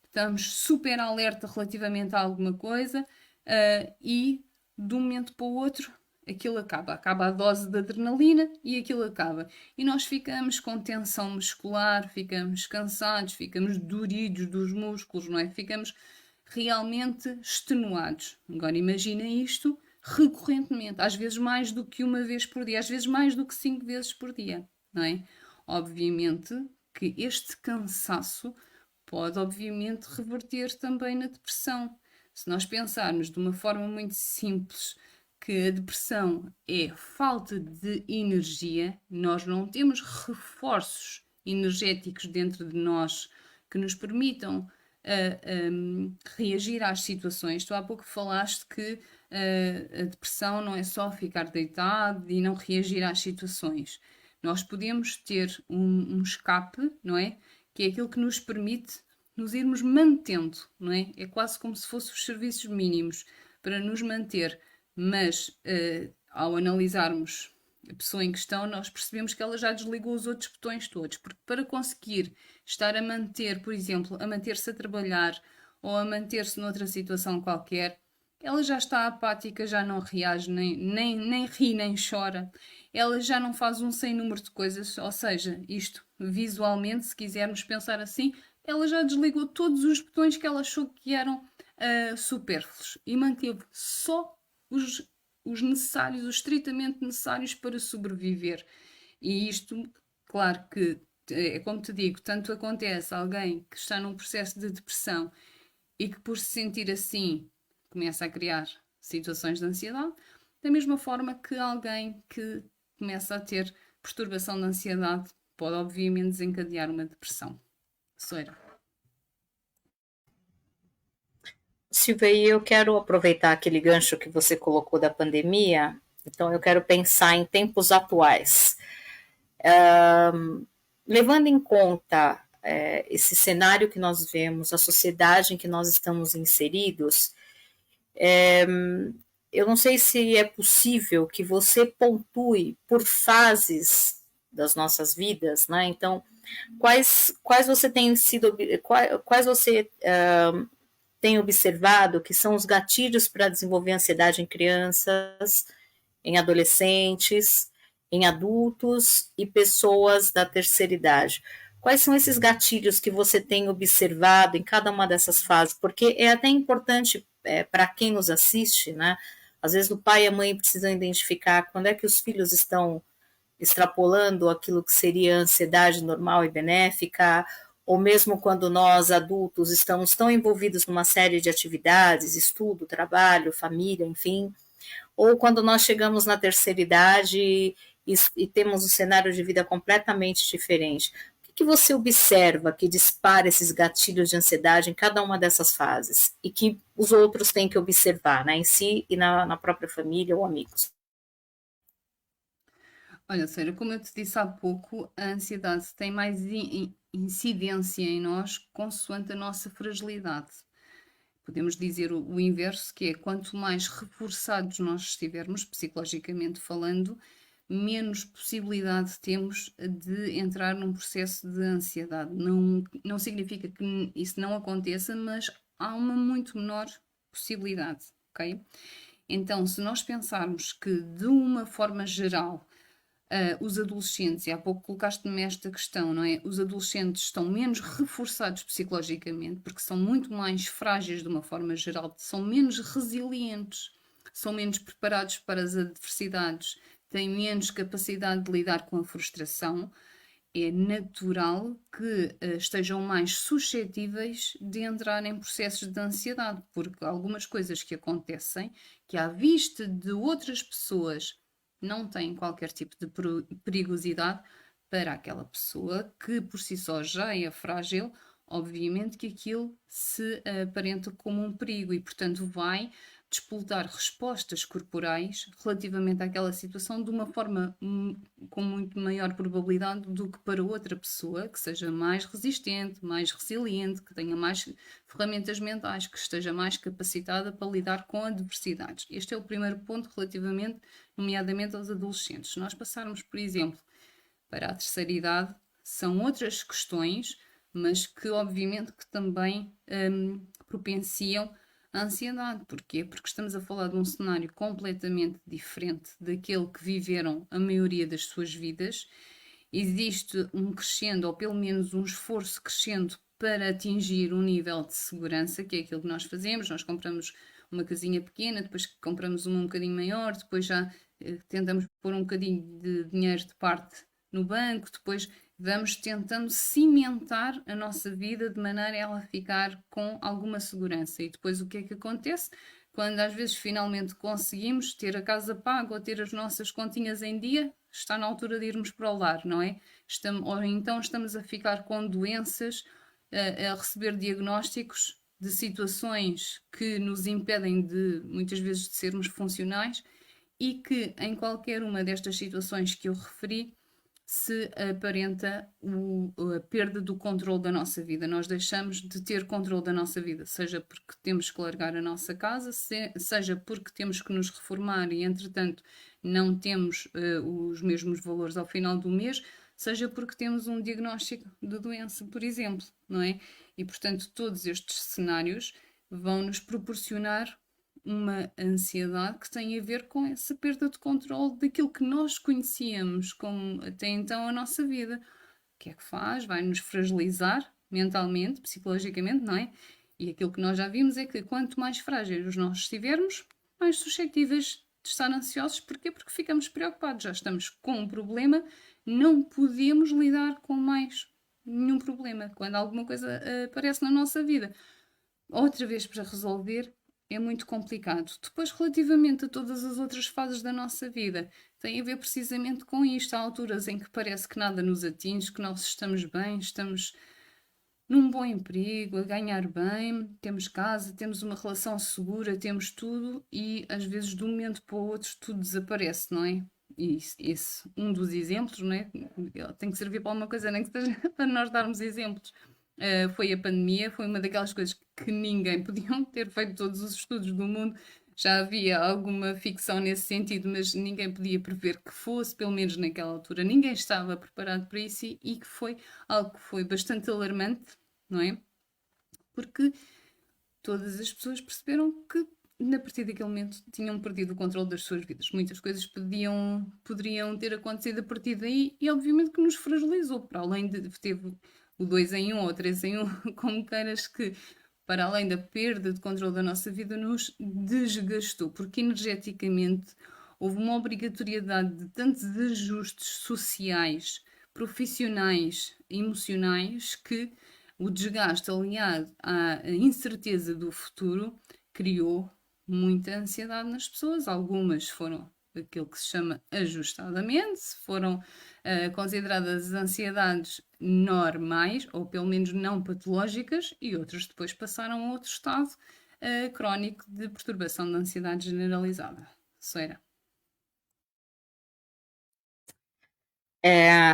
estamos super alerta relativamente a alguma coisa e de um momento para o outro aquilo acaba a dose de adrenalina e aquilo acaba. E nós ficamos com tensão muscular, ficamos cansados, ficamos doridos dos músculos, não é? Ficamos realmente extenuados. Agora imagina isto recorrentemente, às vezes mais do que uma vez por dia, às vezes mais do que 5 vezes por dia, não é? Obviamente que este cansaço pode, obviamente, reverter também na depressão. Se nós pensarmos de uma forma muito simples que a depressão é falta de energia, nós não temos reforços energéticos dentro de nós que nos permitam reagir às situações. Tu há pouco falaste que a depressão não é só ficar deitado e não reagir às situações. Nós podemos ter um escape, não é? Que é aquilo que nos permite nos irmos mantendo, não é? É quase como se fossem os serviços mínimos para nos manter, mas ao analisarmos a pessoa em questão, nós percebemos que ela já desligou os outros botões todos, porque para conseguir estar a manter, por exemplo, a manter-se a trabalhar ou a manter-se noutra situação qualquer, ela já está apática, já não reage, nem ri, nem chora. Ela já não faz um sem número de coisas, ou seja, isto visualmente, se quisermos pensar assim, ela já desligou todos os botões que ela achou que eram supérfluos e manteve só os necessários, os estritamente necessários para sobreviver. E isto, claro que, é como te digo, tanto acontece a alguém que está num processo de depressão e que por se sentir assim começa a criar situações de ansiedade, da mesma forma que alguém que começa a ter perturbação de ansiedade pode obviamente desencadear uma depressão. Soeira. Silvia, eu quero aproveitar aquele gancho que você colocou da pandemia, então eu quero pensar em tempos atuais. Levando em conta esse cenário que nós vemos, a sociedade em que nós estamos inseridos, eu não sei se é possível que você pontue por fases das nossas vidas, né? Então, quais você tem sido, quais você tem observado que são os gatilhos para desenvolver ansiedade em crianças, em adolescentes, em adultos e pessoas da terceira idade? Quais são esses gatilhos que você tem observado em cada uma dessas fases? Porque é até importante para quem nos assiste, né? Às vezes o pai e a mãe precisam identificar quando é que os filhos estão extrapolando aquilo que seria a ansiedade normal e benéfica, ou mesmo quando nós adultos estamos tão envolvidos numa série de atividades, estudo, trabalho, família, enfim, ou quando nós chegamos na terceira idade e temos um cenário de vida completamente diferente. O que você observa que dispara esses gatilhos de ansiedade em cada uma dessas fases e que os outros têm que observar, né, em si e na própria família ou amigos? Olha, Sara, como eu te disse há pouco, a ansiedade tem mais incidência em nós consoante a nossa fragilidade. Podemos dizer o inverso, que é quanto mais reforçados nós estivermos, psicologicamente falando, menos possibilidade temos de entrar num processo de ansiedade. Não significa que isso não aconteça, mas há uma muito menor possibilidade, ok? Então, se nós pensarmos que, de uma forma geral, os adolescentes, e há pouco colocaste-me esta questão, não é? Os adolescentes estão menos reforçados psicologicamente porque são muito mais frágeis de uma forma geral, são menos resilientes, são menos preparados para as adversidades, têm menos capacidade de lidar com a frustração. É natural que estejam mais suscetíveis de entrar em processos de ansiedade, porque algumas coisas que acontecem, que à vista de outras pessoas não têm qualquer tipo de perigosidade, para aquela pessoa que por si só já é frágil, obviamente que aquilo se aparenta como um perigo e, portanto, vai despoltar respostas corporais relativamente àquela situação de uma forma com muito maior probabilidade do que para outra pessoa que seja mais resistente, mais resiliente, que tenha mais ferramentas mentais, que esteja mais capacitada para lidar com adversidades. Este é o primeiro ponto relativamente, nomeadamente aos adolescentes. Se nós passarmos, por exemplo, para a terceira idade, são outras questões, mas que obviamente que também propenciam a ansiedade. Porquê? Porque estamos a falar de um cenário completamente diferente daquele que viveram a maioria das suas vidas. Existe um crescendo, ou pelo menos um esforço crescendo para atingir um nível de segurança, que é aquilo que nós fazemos. Nós compramos uma casinha pequena, depois compramos uma um bocadinho maior, depois já tentamos pôr um bocadinho de dinheiro de parte no banco, depois vamos tentando cimentar a nossa vida de maneira a ela ficar com alguma segurança. E depois o que é que acontece? Quando às vezes finalmente conseguimos ter a casa paga ou ter as nossas continhas em dia, está na altura de irmos para o lar, não é? Ou então estamos a ficar com doenças a receber diagnósticos de situações que nos impedem de, muitas vezes, de sermos funcionais e que em qualquer uma destas situações que eu referi se aparenta a perda do controle da nossa vida. Nós deixamos de ter controle da nossa vida, seja porque temos que largar a nossa casa, seja porque temos que nos reformar e, entretanto, não temos os mesmos valores ao final do mês, seja porque temos um diagnóstico de doença, por exemplo, não é? E, portanto, todos estes cenários vão nos proporcionar uma ansiedade que tem a ver com essa perda de controle daquilo que nós conhecíamos como até então a nossa vida. O que é que faz? Vai nos fragilizar mentalmente, psicologicamente, não é? E aquilo que nós já vimos é que quanto mais frágeis nós estivermos, mais suscetíveis de estar ansiosos. Porquê? Porque ficamos preocupados. Já estamos com um problema, não podemos lidar com mais nenhum problema. Quando alguma coisa aparece na nossa vida, outra vez para resolver, é muito complicado. Depois, relativamente a todas as outras fases da nossa vida, tem a ver precisamente com isto. Há alturas em que parece que nada nos atinge, que nós estamos bem, estamos num bom emprego, a ganhar bem, temos casa, temos uma relação segura, temos tudo e às vezes de um momento para o outro tudo desaparece, não é? E esse um dos exemplos, não é? Tem que servir para alguma coisa, nem que seja para nós darmos exemplos. Foi a pandemia, foi uma daquelas coisas que ninguém podiam ter feito todos os estudos do mundo. Já havia alguma ficção nesse sentido, mas ninguém podia prever que fosse, pelo menos naquela altura. Ninguém estava preparado para isso e que foi algo que foi bastante alarmante, não é? Porque todas as pessoas perceberam que a partir daquele momento tinham perdido o controle das suas vidas. Muitas coisas poderiam ter acontecido a partir daí e obviamente que nos fragilizou, para além de teve o 2 em 1 ou 3 em 1, como queiras, que para além da perda de controle da nossa vida nos desgastou, porque energeticamente houve uma obrigatoriedade de tantos ajustes sociais, profissionais, emocionais, que o desgaste aliado à incerteza do futuro criou muita ansiedade nas pessoas. Algumas foram aquilo que se chama ajustadamente, foram consideradas ansiedades normais, ou pelo menos não patológicas, e outras depois passaram a outro estado crónico de perturbação da ansiedade generalizada. Soeira.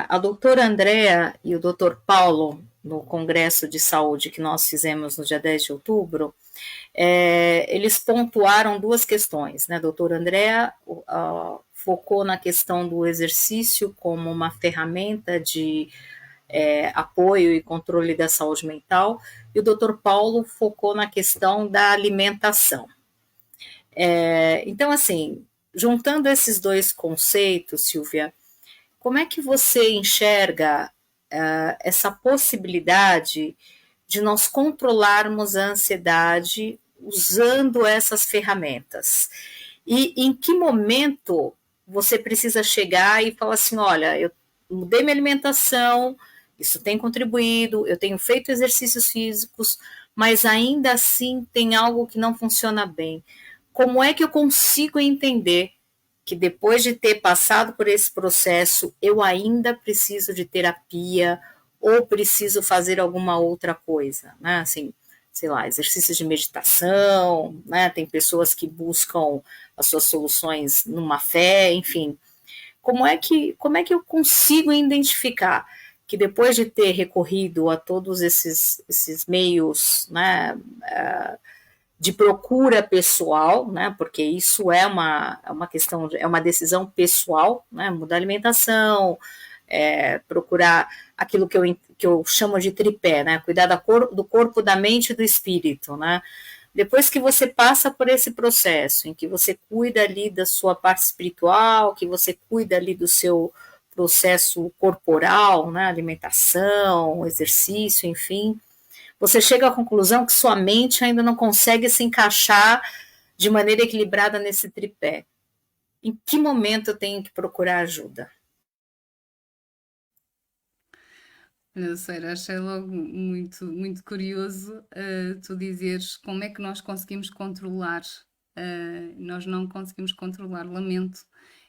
A doutora Andrea e o doutor Paulo, no Congresso de Saúde que nós fizemos no dia 10 de outubro, eles pontuaram duas questões, né? A doutora Andrea focou na questão do exercício como uma ferramenta de apoio e controle da saúde mental, e o doutor Paulo focou na questão da alimentação. Então, assim, juntando esses dois conceitos, Silvia, como é que você enxerga essa possibilidade de nós controlarmos a ansiedade usando essas ferramentas? E em que momento você precisa chegar e falar assim, olha, eu mudei minha alimentação, isso tem contribuído, eu tenho feito exercícios físicos, mas ainda assim tem algo que não funciona bem. Como é que eu consigo entender que depois de ter passado por esse processo, eu ainda preciso de terapia ou preciso fazer alguma outra coisa, né? Assim, sei lá, exercícios de meditação, né? Tem pessoas que buscam as suas soluções numa fé, enfim. Como é que eu consigo identificar que depois de ter recorrido a todos esses meios, né, de procura pessoal, né, porque isso é uma questão, é uma decisão pessoal, né, mudar a alimentação, procurar aquilo que eu chamo de tripé, né, cuidar do corpo, da mente e do espírito, né. Depois que você passa por esse processo, em que você cuida ali da sua parte espiritual, que você cuida ali do seu processo corporal, né, alimentação, exercício, enfim, você chega à conclusão que sua mente ainda não consegue se encaixar de maneira equilibrada nesse tripé. Em que momento eu tenho que procurar ajuda? Não sei, achei logo muito, muito curioso tu dizeres como é que nós conseguimos controlar. Nós não conseguimos controlar, lamento.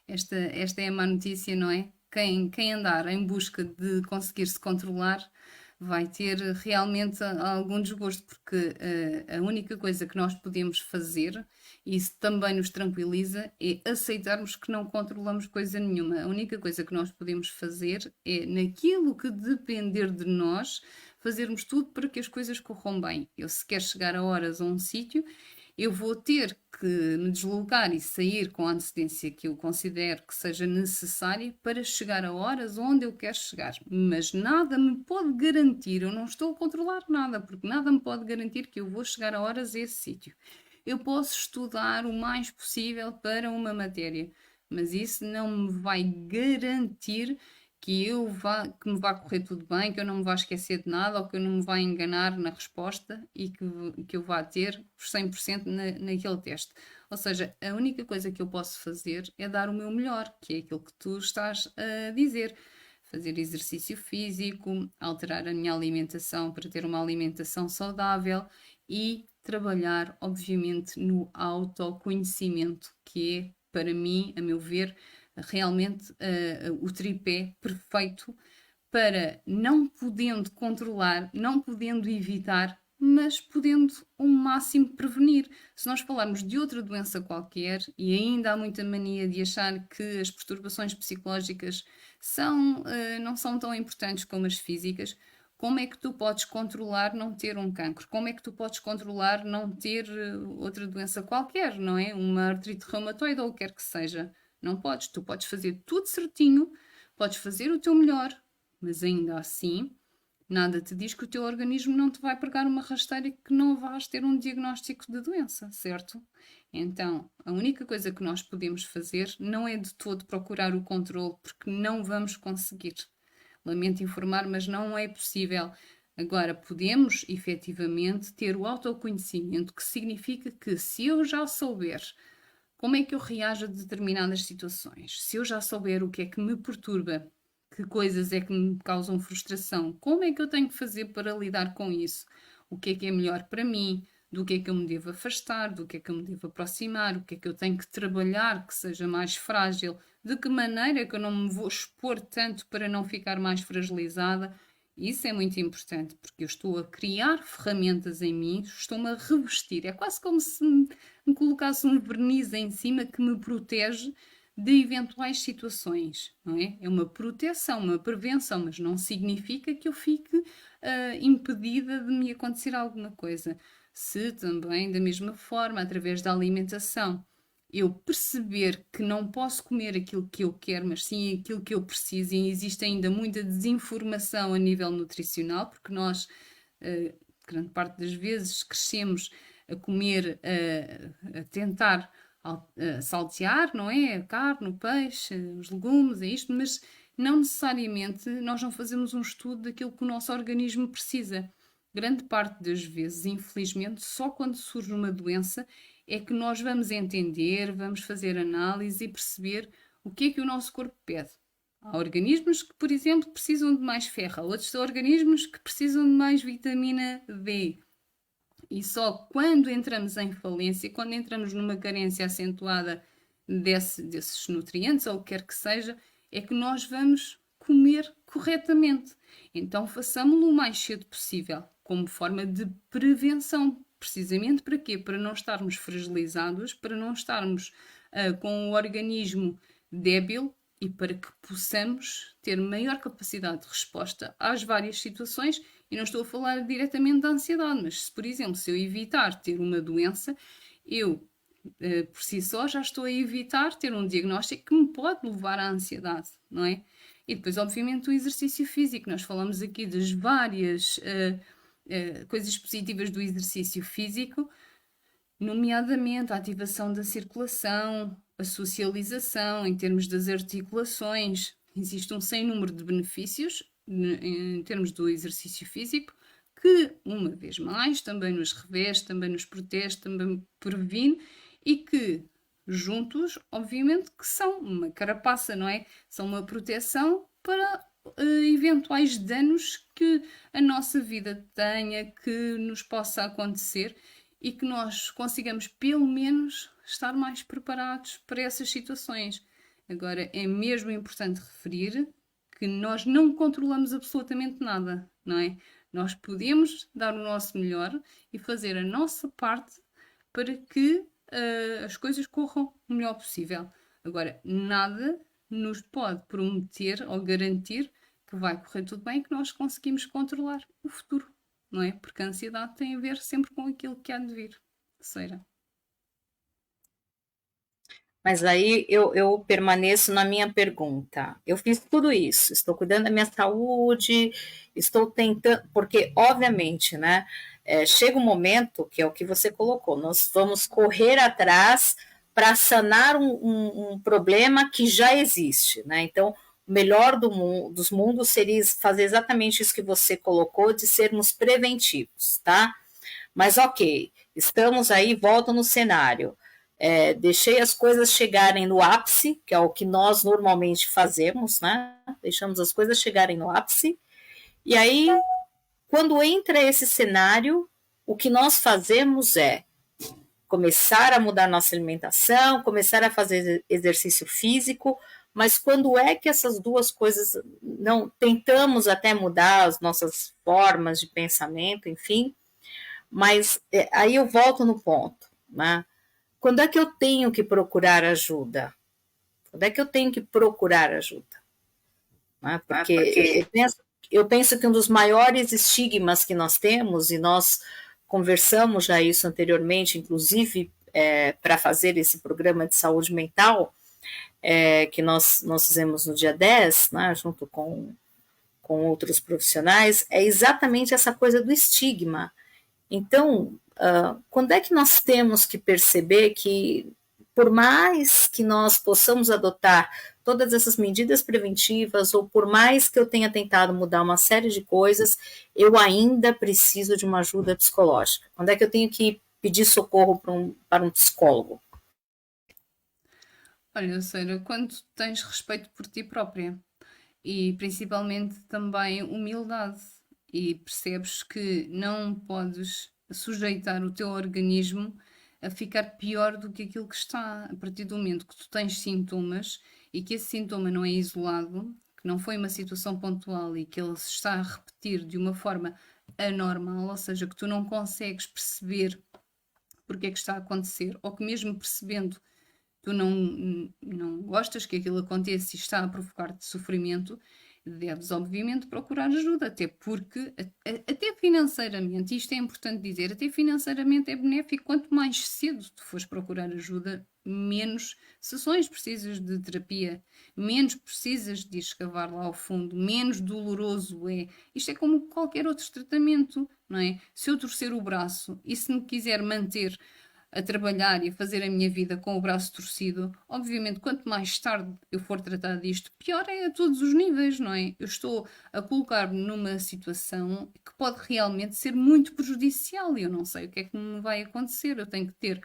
Esta é a má notícia, não é? Quem andar em busca de conseguir se controlar vai ter realmente algum desgosto, porque a única coisa que nós podemos fazer, e isso também nos tranquiliza, é aceitarmos que não controlamos coisa nenhuma. A única coisa que nós podemos fazer é, naquilo que depender de nós, fazermos tudo para que as coisas corram bem. Eu, se quer chegar a horas a um sítio, eu vou ter que me deslocar e sair com a antecedência que eu considero que seja necessária para chegar a horas onde eu quero chegar. Mas nada me pode garantir, eu não estou a controlar nada, porque nada me pode garantir que eu vou chegar a horas a esse sítio. Eu posso estudar o mais possível para uma matéria, mas isso não me vai garantir que me vá correr tudo bem, que eu não me vá esquecer de nada ou que eu não me vá enganar na resposta e que eu vá ter os 100% naquele teste. Ou seja, a única coisa que eu posso fazer é dar o meu melhor, que é aquilo que tu estás a dizer. Fazer exercício físico, alterar a minha alimentação para ter uma alimentação saudável e trabalhar, obviamente, no autoconhecimento, que é, para mim, a meu ver, realmente o tripé perfeito para, não podendo controlar, não podendo evitar, mas podendo ao máximo prevenir. Se nós falarmos de outra doença qualquer, e ainda há muita mania de achar que as perturbações psicológicas não são tão importantes como as físicas, como é que tu podes controlar não ter um cancro? Como é que tu podes controlar não ter outra doença qualquer, não é? Uma artrite reumatoide ou o que quer que seja. Não podes. Tu podes fazer tudo certinho, podes fazer o teu melhor, mas ainda assim, nada te diz que o teu organismo não te vai pregar uma rasteira e que não vais ter um diagnóstico de doença, certo? Então, a única coisa que nós podemos fazer não é de todo procurar o controle, porque não vamos conseguir. Lamento informar, mas não é possível. Agora, podemos efetivamente ter o autoconhecimento, que significa que se eu já souber como é que eu reajo a determinadas situações, se eu já souber o que é que me perturba, que coisas é que me causam frustração, como é que eu tenho que fazer para lidar com isso, o que é melhor para mim, do que é que eu me devo afastar, do que é que eu me devo aproximar, o que é que eu tenho que trabalhar que seja mais frágil, de que maneira que eu não me vou expor tanto para não ficar mais fragilizada. Isso é muito importante, porque eu estou a criar ferramentas em mim, estou-me a revestir. É quase como se me colocasse um verniz em cima que me protege de eventuais situações, não é? É uma proteção, uma prevenção, mas não significa que eu fique impedida de me acontecer alguma coisa. Se também, da mesma forma, através da alimentação, eu perceber que não posso comer aquilo que eu quero, mas sim aquilo que eu preciso, e existe ainda muita desinformação a nível nutricional, porque nós, grande parte das vezes, crescemos a comer, a tentar saltear, não é? A carne, o peixe, os legumes, é isto, mas não necessariamente nós não fazemos um estudo daquilo que o nosso organismo precisa. Grande parte das vezes, infelizmente, só quando surge uma doença é que nós vamos entender, vamos fazer análise e perceber o que é que o nosso corpo pede. Há organismos que, por exemplo, precisam de mais ferro, há outros organismos que precisam de mais vitamina D. E só quando entramos em falência, quando entramos numa carência acentuada desses nutrientes, ou o que quer que seja, é que nós vamos comer corretamente. Então façamos-lo o mais cedo possível, como forma de prevenção. Precisamente para quê? Para não estarmos fragilizados, para não estarmos com o organismo débil e para que possamos ter maior capacidade de resposta às várias situações. E não estou a falar diretamente da ansiedade, mas se, por exemplo, se eu evitar ter uma doença, eu, por si só, já estou a evitar ter um diagnóstico que me pode levar à ansiedade, não é? E depois, obviamente, o exercício físico. Nós falamos aqui das várias coisas positivas do exercício físico, nomeadamente a ativação da circulação, a socialização, em termos das articulações. Existe um sem número de benefícios em termos do exercício físico, que, uma vez mais, também nos reveste, também nos protege, também previne e que, juntos, obviamente, que são uma carapaça, não é? São uma proteção para eventuais danos que a nossa vida tenha, que nos possa acontecer e que nós consigamos, pelo menos, estar mais preparados para essas situações. Agora, é mesmo importante referir que nós não controlamos absolutamente nada. não é? Nós podemos dar o nosso melhor e fazer a nossa parte para que as coisas corram o melhor possível. Agora, nada nos pode prometer ou garantir que vai correr tudo bem e que nós conseguimos controlar o futuro, não é? Porque a ansiedade tem a ver sempre com aquilo que há de vir. Seira. Mas aí eu permaneço na minha pergunta. Eu fiz tudo isso, estou cuidando da minha saúde, estou tentando, porque, obviamente, né, chega um momento, que é o que você colocou, nós vamos correr atrás para sanar um problema que já existe, né? Então, o melhor dos mundos seria fazer exatamente isso que você colocou, de sermos preventivos, tá? Mas ok, estamos aí, volta no cenário. Deixei as coisas chegarem no ápice, que é o que nós normalmente fazemos, né? Deixamos as coisas chegarem no ápice, e aí, quando entra esse cenário, o que nós fazemos é começar a mudar nossa alimentação, começar a fazer exercício físico, mas quando é que essas duas coisas não tentamos até mudar as nossas formas de pensamento, enfim, mas aí eu volto no ponto, né? Quando é que eu tenho que procurar ajuda? Quando é que eu tenho que procurar ajuda? Né? Porque eu penso que um dos maiores estigmas que nós temos, e nós conversamos já isso anteriormente, inclusive para fazer esse programa de saúde mental, que nós fizemos no dia 10, né, junto com outros profissionais, é exatamente essa coisa do estigma. Então, quando é que nós temos que perceber que, por mais que nós possamos adotar todas essas medidas preventivas, ou por mais que eu tenha tentado mudar uma série de coisas, eu ainda preciso de uma ajuda psicológica? Quando é que eu tenho que pedir socorro para um psicólogo? Olha, Seira, quando tens respeito por ti própria e principalmente também humildade e percebes que não podes sujeitar o teu organismo a ficar pior do que aquilo que está, a partir do momento que tu tens sintomas e que esse sintoma não é isolado, que não foi uma situação pontual e que ele se está a repetir de uma forma anormal, ou seja, que tu não consegues perceber porque é que está a acontecer, ou que mesmo percebendo tu não gostas que aquilo aconteça e está a provocar-te sofrimento, deves obviamente procurar ajuda, até porque, até financeiramente, isto é importante dizer, até financeiramente é benéfico, quanto mais cedo tu fores procurar ajuda, menos sessões precisas de terapia, menos precisas de escavar lá ao fundo, menos doloroso é. Isto é como qualquer outro tratamento, não é? Se eu torcer o braço e se me quiser manter a trabalhar e a fazer a minha vida com o braço torcido, obviamente, quanto mais tarde eu for tratar disto, pior é a todos os níveis, não é? Eu estou a colocar-me numa situação que pode realmente ser muito prejudicial e eu não sei o que é que me vai acontecer. Eu tenho que ter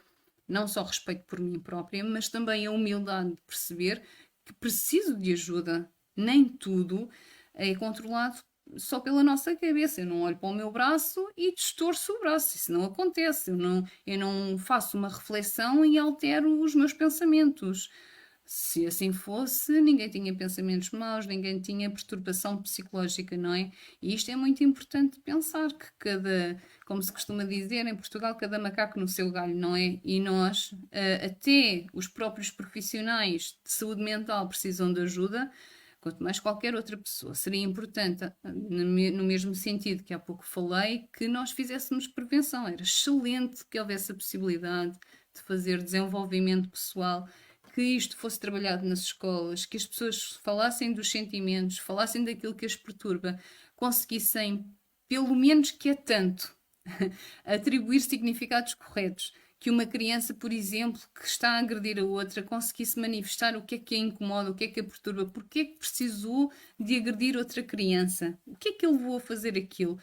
não só respeito por mim própria, mas também a humildade de perceber que preciso de ajuda. Nem tudo é controlado só pela nossa cabeça. Eu não olho para o meu braço e distorço o braço. Isso não acontece. Eu não faço uma reflexão e altero os meus pensamentos. Se assim fosse, ninguém tinha pensamentos maus, ninguém tinha perturbação psicológica, não é? E isto é muito importante pensar que como se costuma dizer em Portugal, cada macaco no seu galho, não é? E nós, até os próprios profissionais de saúde mental precisam de ajuda, quanto mais qualquer outra pessoa. Seria importante, no mesmo sentido que há pouco falei, que nós fizéssemos prevenção. Era excelente que houvesse a possibilidade de fazer desenvolvimento pessoal, que isto fosse trabalhado nas escolas, que as pessoas falassem dos sentimentos, falassem daquilo que as perturba, conseguissem, pelo menos que é tanto, atribuir significados corretos. Que uma criança, por exemplo, que está a agredir a outra, conseguisse manifestar o que é que a incomoda, o que é que a perturba, porque é que precisou de agredir outra criança, o que é que ele levou a fazer aquilo,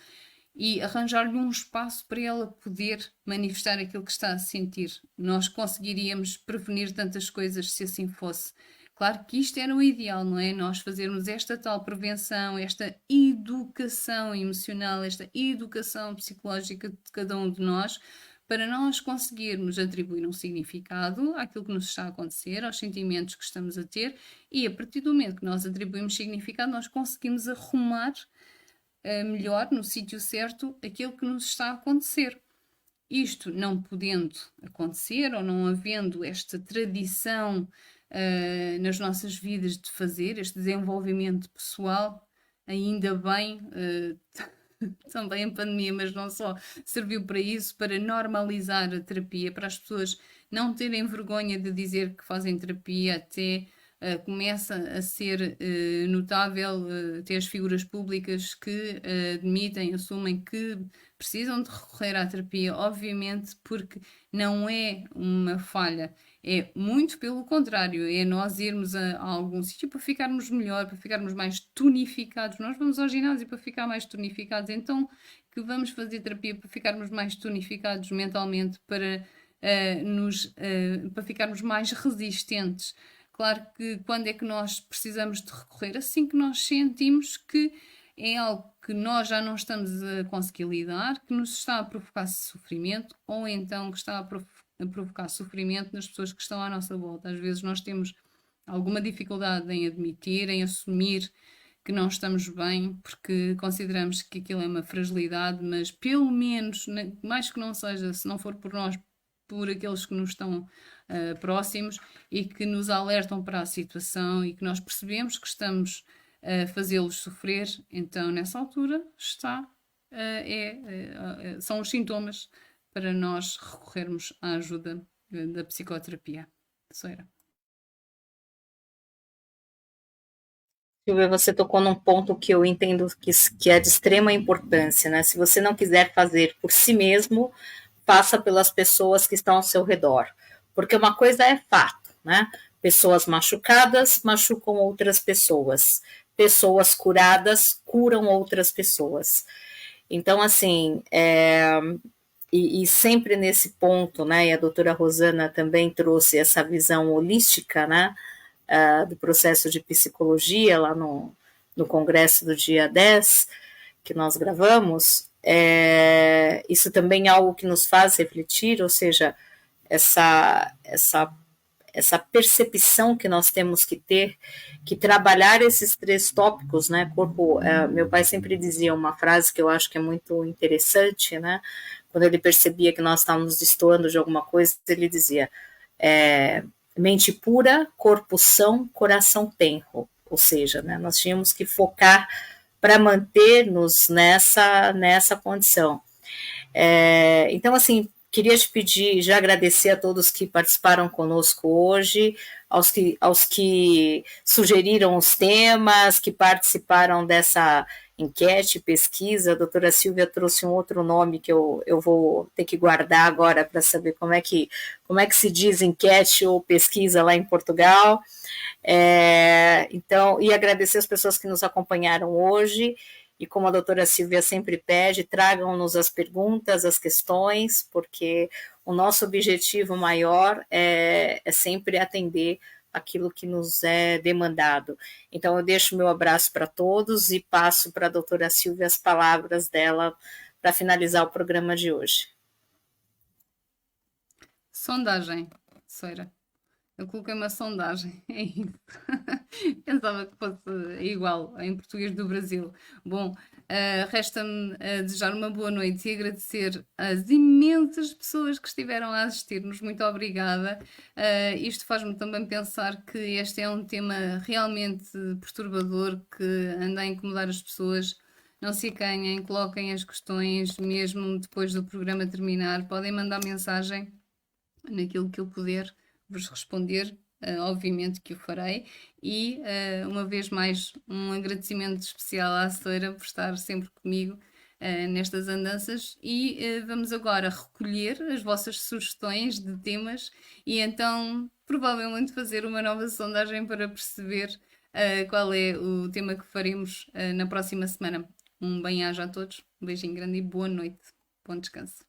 e arranjar-lhe um espaço para ela poder manifestar aquilo que está a sentir. Nós conseguiríamos prevenir tantas coisas se assim fosse. Claro que isto era o ideal, não é? Nós fazermos esta tal prevenção, esta educação emocional, esta educação psicológica de cada um de nós, para nós conseguirmos atribuir um significado àquilo que nos está a acontecer, aos sentimentos que estamos a ter, e a partir do momento que nós atribuímos significado, nós conseguimos arrumar melhor, no sítio certo, aquilo que nos está a acontecer. Isto não podendo acontecer ou não havendo esta tradição nas nossas vidas de fazer este desenvolvimento pessoal, ainda bem, também a pandemia, mas não só, serviu para isso, para normalizar a terapia, para as pessoas não terem vergonha de dizer que fazem terapia, até começa a ser notável até as figuras públicas que admitem, assumem que precisam de recorrer à terapia, obviamente porque não é uma falha, é muito pelo contrário, é nós irmos a algum sítio para ficarmos melhor, para ficarmos mais tonificados. Nós vamos ao ginásio para ficar mais tonificados, então que vamos fazer terapia para ficarmos mais tonificados mentalmente, para, para ficarmos mais resistentes. Claro que quando é que nós precisamos de recorrer? Assim que nós sentimos que é algo que nós já não estamos a conseguir lidar, que nos está a provocar sofrimento, ou então que está a provocar sofrimento nas pessoas que estão à nossa volta. Às vezes nós temos alguma dificuldade em admitir, em assumir que não estamos bem, porque consideramos que aquilo é uma fragilidade, mas pelo menos, mais que não seja, se não for por nós, por aqueles que nos estão próximos e que nos alertam para a situação e que nós percebemos que estamos a fazê-los sofrer, então nessa altura são os sintomas para nós recorrermos à ajuda da psicoterapia. Soeira. Silvia, você tocou num ponto que eu entendo que é de extrema importância, né? Se você não quiser fazer por si mesmo, faça pelas pessoas que estão ao seu redor. Porque uma coisa é fato, né? Pessoas machucadas machucam outras pessoas. Pessoas curadas curam outras pessoas. Então, assim, e sempre nesse ponto, né? E a doutora Rosana também trouxe essa visão holística, né? Do processo de psicologia lá no congresso do dia 10, que nós gravamos, isso também é algo que nos faz refletir, ou seja, essa percepção que nós temos que ter, que trabalhar esses 3 tópicos, né, corpo, meu pai sempre dizia uma frase que eu acho que é muito interessante, né, quando ele percebia que nós estávamos destoando de alguma coisa, ele dizia, mente pura, corpo são, coração tenro, ou seja, né, nós tínhamos que focar para manter-nos nessa condição. Então, assim, queria te pedir, já agradecer a todos que participaram conosco hoje, aos que sugeriram os temas, que participaram dessa enquete, pesquisa. A doutora Silvia trouxe um outro nome que eu vou ter que guardar agora para saber como é que se diz enquete ou pesquisa lá em Portugal. Então, e agradecer as pessoas que nos acompanharam hoje. E como a doutora Silvia sempre pede, tragam-nos as perguntas, as questões, porque o nosso objetivo maior é sempre atender aquilo que nos é demandado. Então, eu deixo meu abraço para todos e passo para a doutora Silvia as palavras dela para finalizar o programa de hoje. Sondagem, Soeira. Eu coloquei uma sondagem, é isso. Pensava que fosse igual em português do Brasil. Bom, resta-me desejar uma boa noite e agradecer às imensas pessoas que estiveram a assistir-nos. Muito obrigada. Isto faz-me também pensar que este é um tema realmente perturbador que anda a incomodar as pessoas. Não se acanhem, coloquem as questões, mesmo depois do programa terminar. Podem mandar mensagem naquilo que eu puder vos responder, obviamente que o farei, e uma vez mais um agradecimento especial à Soeira por estar sempre comigo nestas andanças, e vamos agora recolher as vossas sugestões de temas e então provavelmente fazer uma nova sondagem para perceber qual é o tema que faremos na próxima semana. Um bem-aja a todos, um beijinho grande e boa noite, bom descanso.